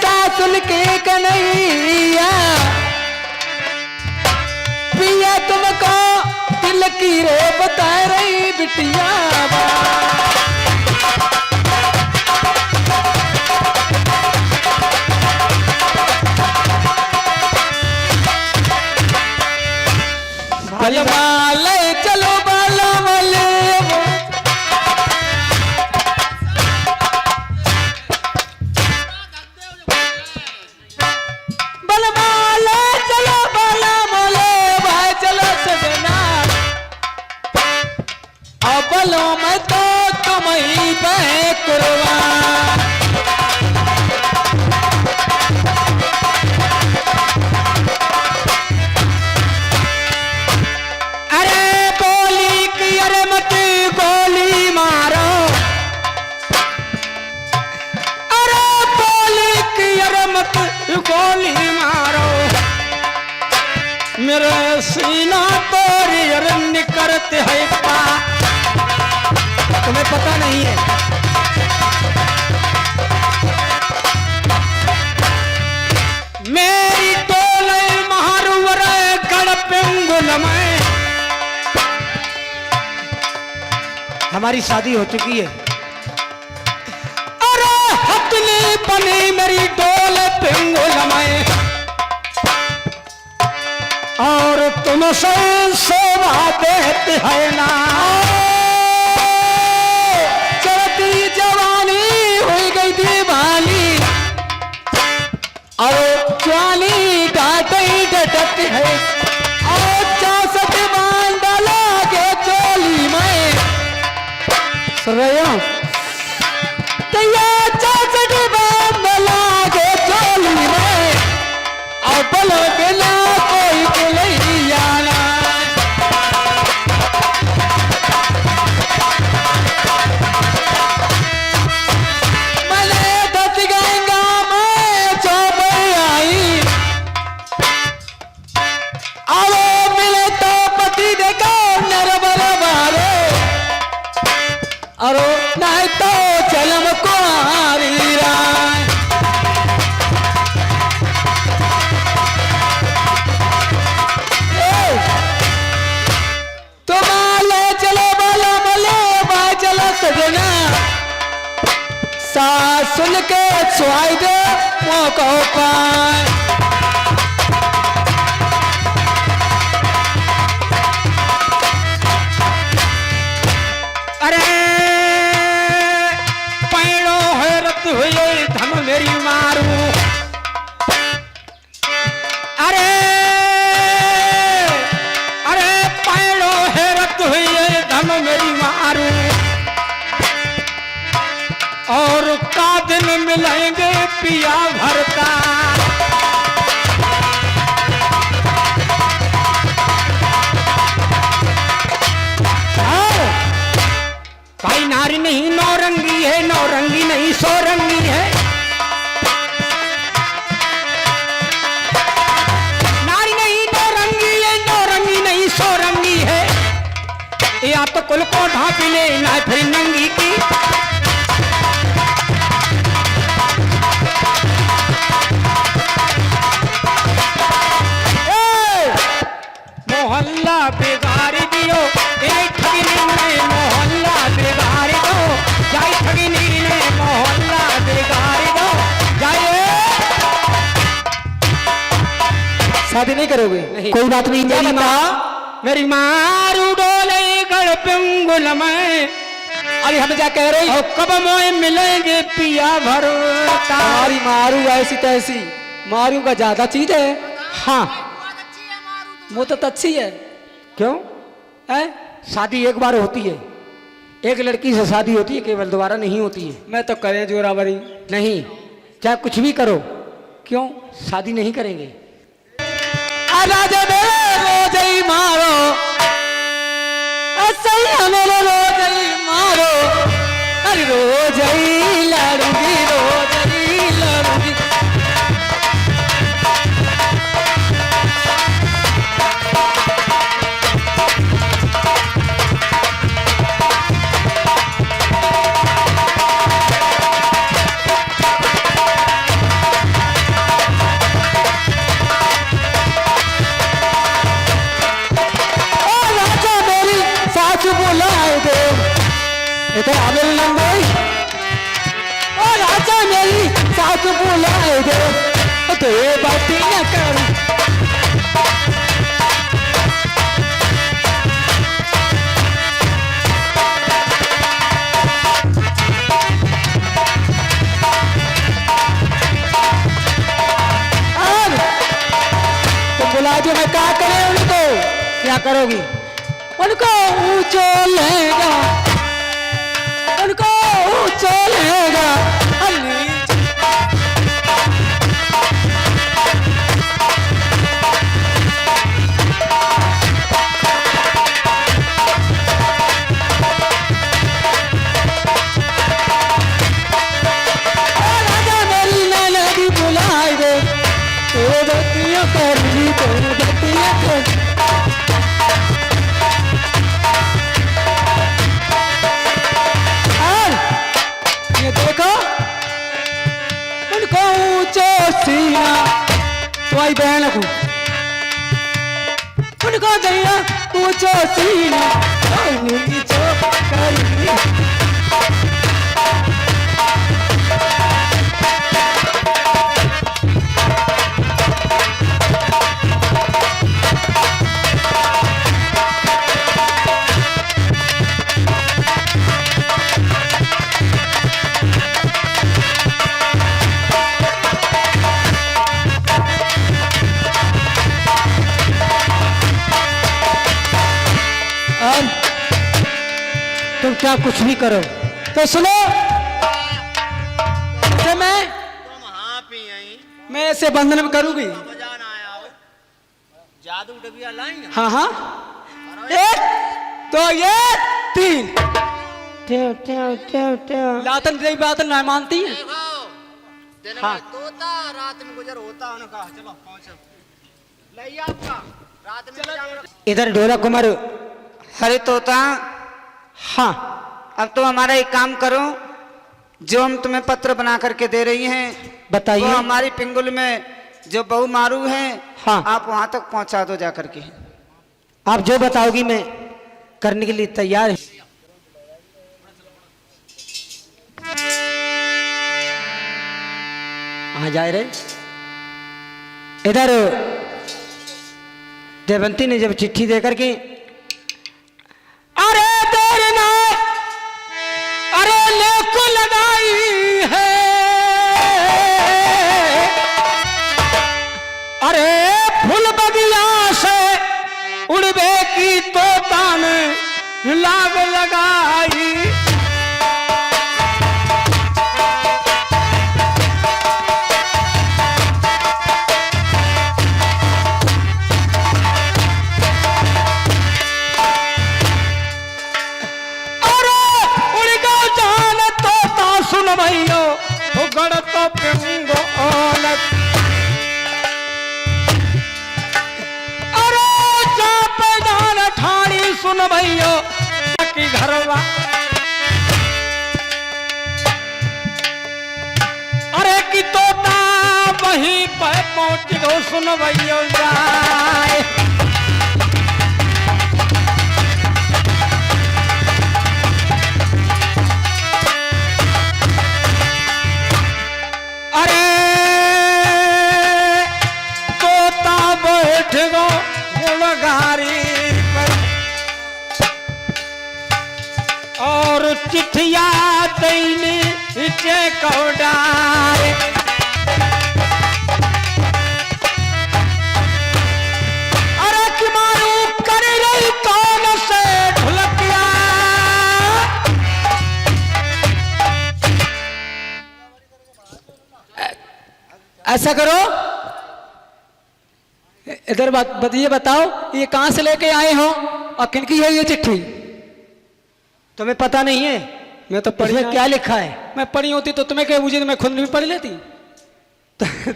सासुल के कन्हैया, पिया तुमको दिल की रे बता रही बिटिया। बलमा ले चलो बलमा ले, बलमा ले चलो बलमा ले भाई चलो सजना, अब बलो मैं तो तुम ही पे कुर्बान। अरे बोली की अरे मत गोली मारो, अरे बोली की अरे मत गोली मारो, मेरे सीना पर रन करते है पा, तुम्हें पता नहीं है। मेरी टोले महारुवर गड़पेंगुल में, हमारी शादी हो चुकी है। अरे हथली बनी मेरी डोले पेंगुल में, और तुमसे शोभा देते है ना, चलती जवानी हुई गई दीवानी, और जवानी डांटे डटती है, और 64 बांध डाला के चोली में रहे हो तैया 64 बांध लागे चोली में, और बोलो बिना कोई के नहीं जाना। मैंने दस गंगा में चौब आई, अब मिले तो पति देखो नरबल मारे, अरो नहीं तो चलम कुआरी राय। तुम ले चलो बोलो बोले बाय चलो सजना, सास सुन के सुहाई दे मौका पाए। अरे पैणो हैरत हुए धम मेरी मारू, अरे अरे पैणो हैरत हुए धम मेरी मारू, और का दिन मिलेंगे पिया भरता, भाई नारी नहीं नौरंगी है, नौरंगी नहीं सोरंगी है, नारी नहीं नौरंगी है, नौरंगी नहीं सोरंगी है, या तो कुल को ढांप ले ना फिर नंगी की। मोहल्ला बिगाड़ी दियो एक ठगनी ने, मोहल्ला बिगाड़ी दो जाई ठगनी ने, मोहल्ला बिगाड़ी दो जाए। शादी नहीं करोगे? नहीं। कोई बात नहीं। मेरी मारू डोले गढ़ पिंगुल में, अरे हम क्या कह रही हो, कब मोए मिलेंगे पिया भरता, हमारी मारू ऐसी तैसी मारू का ज्यादा चीज है। हाँ बहुत अच्छी है मारू वो तो अच्छी है। क्यों? है शादी एक बार होती है, एक लड़की से शादी होती है, केवल दोबारा नहीं होती है। मैं तो करें जोरावरी। नहीं, चाहे कुछ भी करो, क्यों? शादी नहीं करेंगे। राजा मेरे रोज ही मारो, सैया मेरे रोज ही मारो, अरे रोज ही लड़ूंगी, रोज ही लड़ूंगी। बुलाए दे इधर आमिर लंगोई, और राजा मेरी सास बुलाए दे तो ये बात न कर। तुम बुला दो, मैं क्या करें उनको? क्या करोगी? उनको ऊंचो लेगा, उनको ऊंचो लेगा। राजा मेरी नैना भी बुलाए दे, तो बत्तियां कर ली, तो बत्तियां कर। देखो उनको ऊंचो सीना, तुम्हारी बहन को उनको दैया ऊंचो सीना, नीचो करी। तुम क्या कुछ भी करो तो सुनो, से मैं तुम हाँ पी आई मैं ऐसे बंधन में करूंगी। बजाना आया हो जादू डबिया लाई हाँ हाँ, एक तो ये तीन टेव टेव टेव टेव। लातन तेरी बात ना मानती है। देखो दिन हाँ। में तोता रात में गुजर होता उनका। चलो पहुंचो लई आपका रात में जाना। इधर ढोला कुमार। अरे तोता, हाँ अब तो हमारा एक काम करो, जो हम तुम्हें पत्र बना करके दे रही हैं बताइए। वो हमारी पिंगुल में जो बहु मारू है, हाँ। आप वहां तक पहुंचा दो जाकर के। आप जो बताओगी मैं करने के लिए तैयार है। कहाँ जा रहे? इधर देवंती ने जब चिट्ठी देकर के, अरे तेरे ना, अरे लेक लगाई है, अरे फूल बगिया से उड़बे की तोता ने लाग लगाई। भैयो उगड़ तो पिंगो औलत, अरे चाप जान ठाणी सुन भैयो की घरवा, अरे की तोता वहीं पर पहुंच गो सुन भैयो जाए। और चिट्ठिया तैनी नीचे कौडारे, ऐसा करो, इधर बात ये बताओ, ये कहां से लेके आए हो और किनकी है ये चिट्ठी? तुम्हें पता नहीं है मैं तो पढ़ी इसमें क्या लिखा है? मैं पढ़ी होती तो तुम्हें क्या मुझे, मैं खुद भी पढ़ लेती।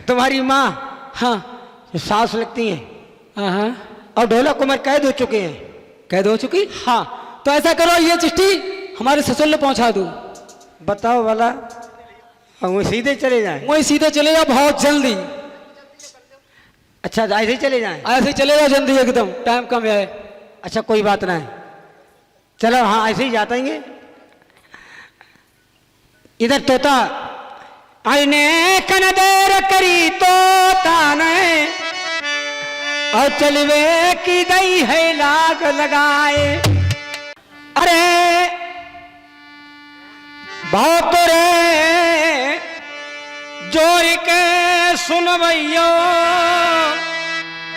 तुम्हारी माँ हाँ सास लगती हैं हाँ हाँ, और ढोलक कुमार कैद हो चुके हैं। कैद हो चुकी? हाँ, तो ऐसा करो, ये चिट्ठी हमारे ससुर ने पहुंचा दो। बताओ वाला, और वो सीधे चले जाएं। वही सीधे चले जाओ बहुत जल्दी। अच्छा, ऐसे ही चले जाएं। ऐसे ही चले जाओ जल्दी, एकदम टाइम कम है। अच्छा, कोई बात नहीं, चलो हाँ ऐसे ही जातेंगे। इधर तोता आईने कनदेर करी तोता ने, और चलवे की दई है लाग लगाए। अरे बहुत रे जोर के सुनवैयो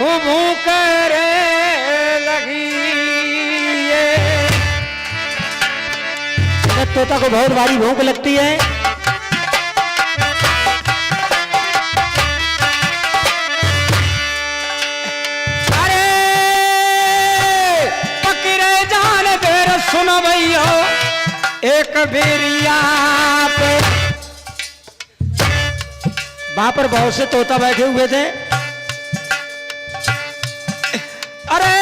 भूख रे लगी। तोता को बहुत भारी भूख लगती है। अरे पकड़े जान देर सुनो भैया, एक बेरिया पे वहां पर बहुत से तोता बैठे हुए थे। अरे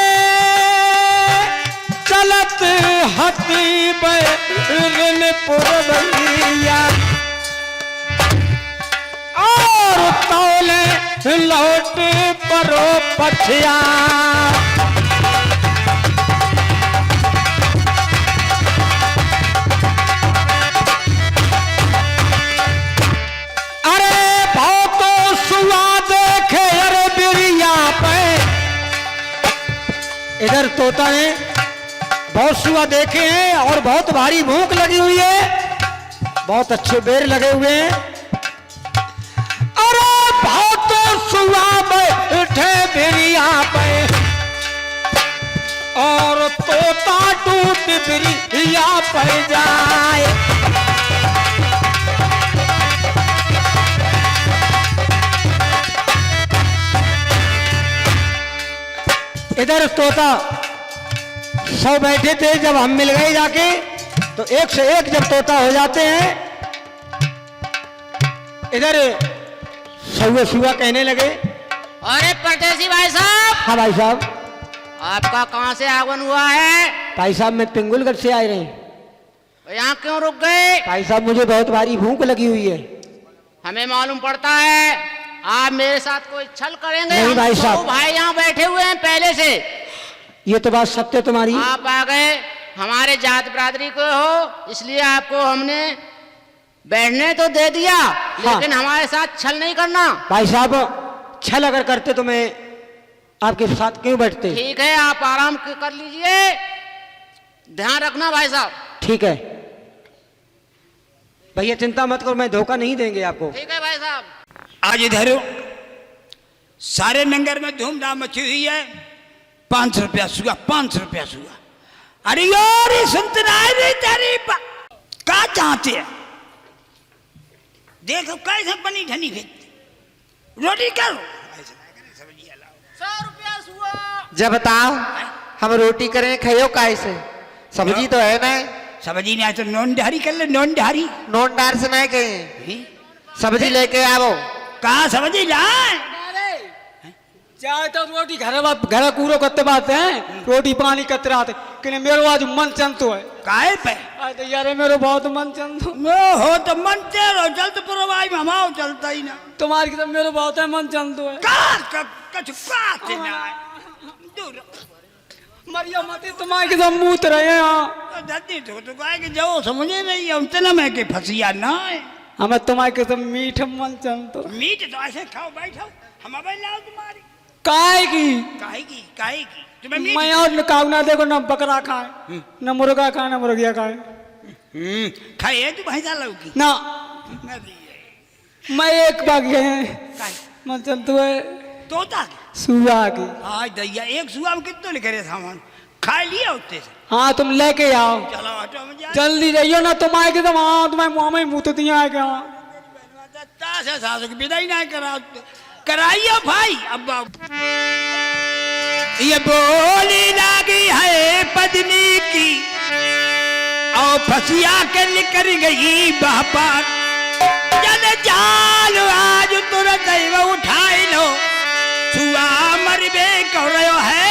चलत हती पुरवैया, और तौले लौट परो पछिया। अरे बहुत सुआ देखे अरे बिरिया पे, इधर तोता ने बहुत सुआ देखे हैं और बहुत भारी भूख लगी हुई है, बहुत अच्छे बेर लगे हुए हैं। अरे बहुत सुआ बैठे बिरिया पे, और तोता टूट बिरिया पे जाए। इधर तोता सब बैठे थे, जब हम मिल गए जाके तो एक से एक जब तोता हो जाते हैं। इधर सौवे सुआ कहने लगे, अरे परदेसी भाई साहब, हाँ भाई साहब। आपका कहाँ से आगमन हुआ है? भाई साहब मैं पिंगुलगढ़ से आए रहे। यहाँ क्यों रुक गए? भाई साहब मुझे बहुत भारी भूख लगी हुई है। हमें मालूम पड़ता है आप मेरे साथ कोई छल करेंगे। नहीं हम भाई दो साहब। भाई यहाँ बैठे हुए हैं पहले से। ये तो बात सत्य तुम्हारी। आप आ गए, हमारे जात बिरादरी को हो, इसलिए आपको हमने बैठने तो दे दिया, लेकिन हमारे साथ छल नहीं करना। भाई साहब छल अगर करते तो मैं आपके साथ क्यों बैठते? ठीक है, आप आराम कर लीजिए, ध्यान रखना भाई साहब। ठीक है भैया, चिंता मत करो, मैं धोखा नहीं देंगे आपको। ठीक है भाई साहब। आज इधर सारे नंगर में धूमधाम मची हुई है। 500 रुपया सुगा, 500 रुपया सुगा। अरे यार ये सुनते रहे तेरी क्या चाहते हैं? देखो कैसे बनी ठनी भेजती, रोटी करो। 100 रुपया हुआ। जब बताओ हम रोटी करें खाओ कैसे? सब्जी तो है ना। सब्जी नहीं तो नॉन डहारी कर ले, नॉन डहारी। नोट डार से नहीं कहें, सब्जी लेके आओ। कहाँ सब्जी लाए? चाहे तो रोटी घर कूरो करते बात है, रोटी पानी करते रहते, कि मेरे आज मन चंतो है। काहे पे? तो यार मेरे बहुत मन चंतो। हो तो मन तेरो चलते पूरा भाई हमाओ चलता ही ना। तुम्हारी तो मेरे बहुत है मन चंतो है। मरिया मती तुम्हारे के मूत रहे हैं। तो गाय के जाओ समझे नहीं, उतना मैं के फसिया ना है। हमें तुम्हारे के सब मीठ मन चंतो। मीट तो ऐसे खाओ बैठो, हम अब लाओ तुम्हारी। काय की काहे की तुम्हें मीट? मैं और काऊ ना देखो, ना बकरा खाए, न मुर्गा खाए, न मुर्गिया खाए। खाए तू भैंसा लौकी ना ना दिए। मैं एक बाकी है काहे? मन चंतो है तोता सुआ की। आज दैया एक सुआ में कितने लिखे रहे सामान खा लिया उत्ते से। हाँ तुम लेके आओ, चलो ऑटो में जा। जल्दी जाइयो ना, तुम आए के तुम। हाँ तुम्हारे मुँह में मुँह दिया है क्या? से सासू की विदाई ना कराइयो भाई। अब ये बोली लागी है पत्नी की और फसिया के निकल गई बापर जन जाल आज तुरंत उठाई लो छुआ मरबे कर रहे है।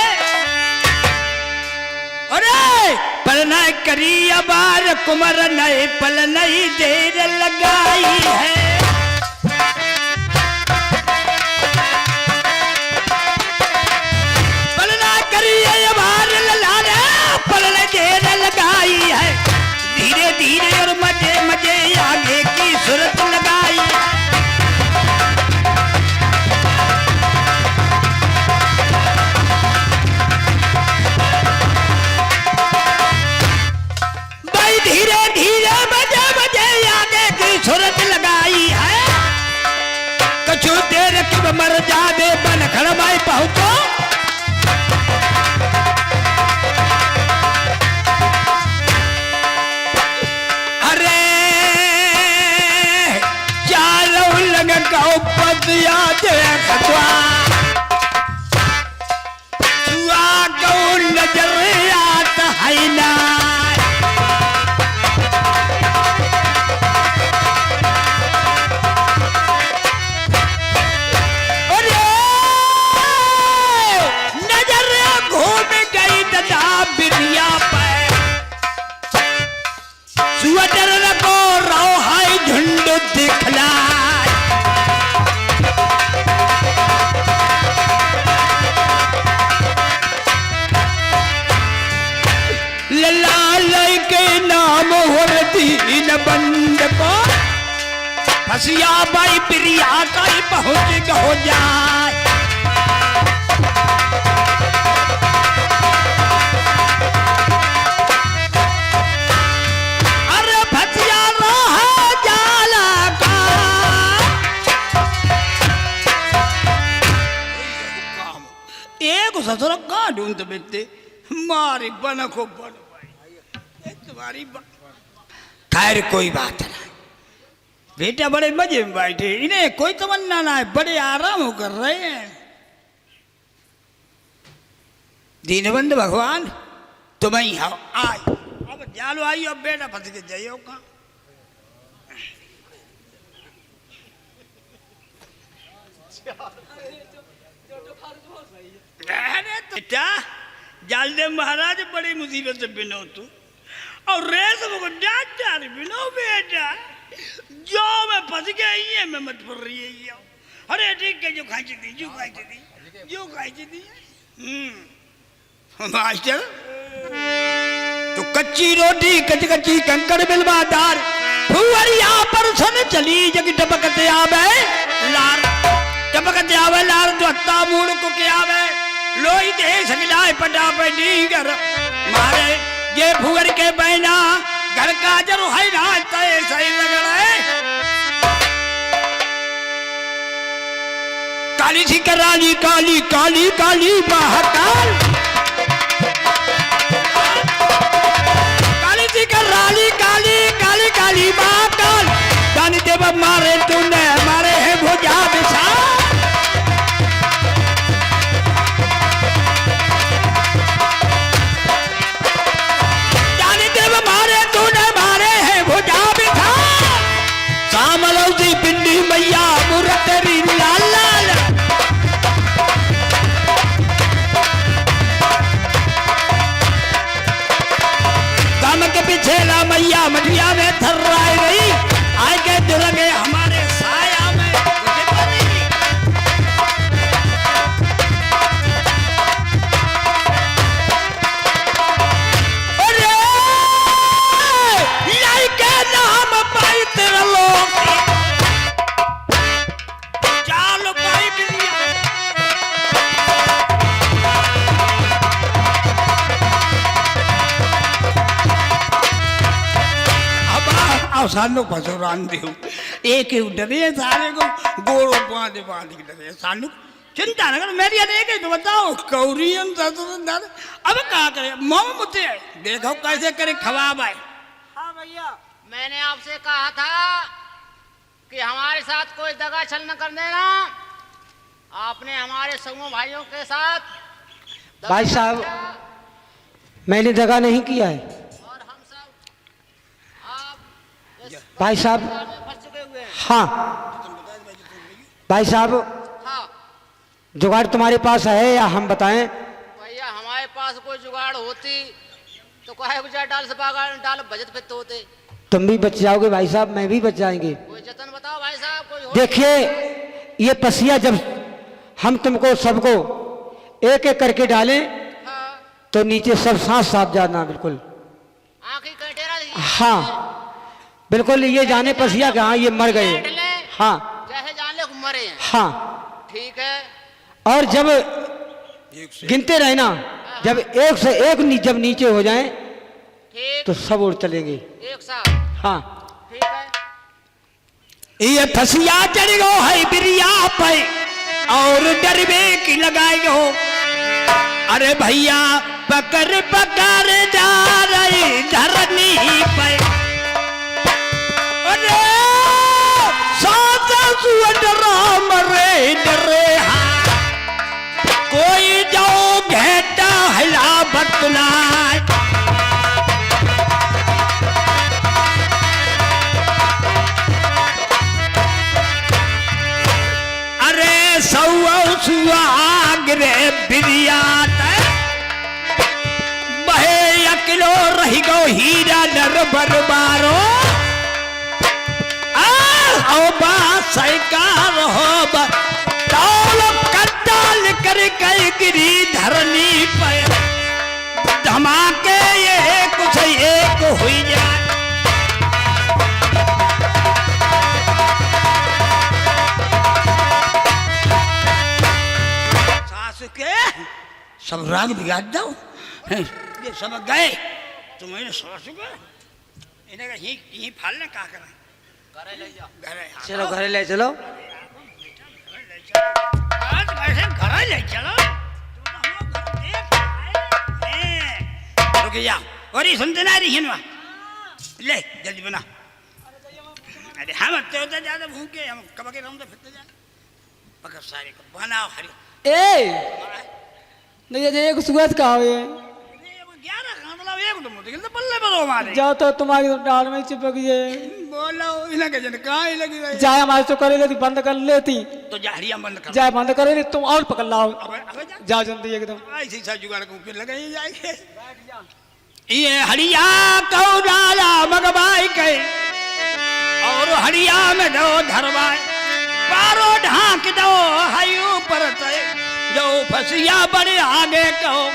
अरे पल न करी अबार कुमर नए पल नहीं देर लगाई है। पल न करी अबार लाला पल नहीं देर लगाई है। धीरे धीरे और मजे मजे आगे की सूरत लगाई है। धीरे धीरे मजे मजे आगे की सूरत लगाई है। कछु देर की मर जावे बन खड़माई पहुंचो। अरे चारों लग का पतिया देखवा सुआ को नजर आता है ना। बंद को फसिया बाई प्रिया कल पहुंच हो जाए। अरे फसिया रहा जाला का एक ससुर का ढूंढ बेटे मारी बन को बन भाई तुम्हारी खैर कोई बात नहीं। बेटा बड़े मजे में बैठे इन्हें कोई तमन्ना ना है बड़े आराम कर रहे हैं। दीनबंध भगवान तुम ही आओ आई अब जालो आई अब बेटा फंस के जाइयो का। बेटा जालदे महाराज बड़ी मुसीबत से बिनो तू और रेस को डांटा बिनो बेटा जो मैं फंस गया ये मैं मत पड़ रही है। अरे ठीक है जो खाई दी जो खाई दी जो खाई दी मास्टर तो कच्ची रोटी कच्ची कच्ची कंकड़ मिलवादार फुवरिया पर सन चली जग टपकते आवे लार टपकते आवे लार जो हत्ता मूड़ को के आवे लोई दे सकलाए पटा पे डी कर मारे ये फुवर के बहना घर का जरू है ना सही लग रहा है। काली सी कराली काली काली काली महाकाल काली सी कराली काली काली काली महाकाल दानी देव मारे तूने मारे है भुजा बिछा। पिंडी मैया मुरतरी लाल लाल काम के पीछे ला मैया मठिया में थर्राए गई आगे दुर्गे हमारे साया में अरे लाई के नाम पाई तेरा लोग सानू पसुरान दे एक ही डरे सारे को गोरो बांधे बांध के डरे सानू चिंता न कर मेरी एक ही तो बताओ कौरियन ससुर अब क्या करे मम मुझे देखो कैसे करे खवाब है। हाँ भैया मैंने आपसे कहा था कि हमारे साथ कोई दगा छल न कर देना। आपने हमारे समूह भाइयों के साथ दगा भाई साहब, किया मैंने दगा नहीं किया है। और हम सब आप इस भाई साहब, में फंस चुके हुए हैं। हाँ भाई साहब, हाँ जुगाड़ तुम्हारे पास है या हम बताएं? भैया, हमारे पास कोई जुगाड़ होती तो काहे गुजार डाल से बागान डाल बजट पे तो होते। तुम भी बच जाओगे भाई साहब, मैं भी बच जाएंगे। कोई जतन बताओ भाई साहब, कोई हो। देखिए, ये पसिया जब हम तुमको सबको एक एक करके डालें हाँ, तो नीचे सब साथ साथ जाना, बिल्कुल। आँखी कटेरा दी। हाँ बिल्कुल, ये जाने पसिया कि हाँ ये मर गए। बैठ ले, हाँ जैसे जान ले मरे हैं। हाँ, ठीक है। और जब गिनते रहना, जब एक से एक जब नीचे हो जाएं ठीक, तो सब उड़ चलेंगे। एक साथ। हाँ, ठीक है। ये फसिया चढ़ गो है बिरिया पे और डरबे की लगाई हो। अरे भैया पकड़ पकड़ जा रही धरनी पे। अरे साथ राम रे डरे कोई जाओ घेटा हिला बतलाए। अरे सुहाग रे बिरिया बहे अकिलो रही गो हीरा नर बरबारो। आओ बाकार हो कटाल कर कई गिरी धरनी पर धमाके ये कुछ एक हुई जाए। के सब राग बिगाड़ दो, ये सब गए तो मैंने सासू को इन्हें यही फालने का करा। घरे ले जाओ, घरे चलो घरे ले चलो। आज वैसे घरे ले चलो। रुक जा, और ये सुनते ना रही है, ले जल्दी बना। अरे हम तो ज्यादा भूखे, हम कब के रहूं तो फिरते जाए पकड़ सारे को बनाओ हरी। नहीं एक सुगत का हो जाओ तो तुम्हारी तो डाल में चिपक गए। बोलो इन्हें के जन कहाँ ही लगी रही। जाए हमारे तो करे लेती, बंद कर लेती। तो जाहरिया बंद कर। जाए बंद करे तुम और पकड़ लाओ। अबे जाओ जल्दी एकदम। ऐसी सा जुगाड़ को फिर लगे ही जाएंगे। ये हरिया कौराला मगबाई के और हरिया में दो धरवाए पारो ढांक दो हायू पर जो फसिया बड़े आगे कहो।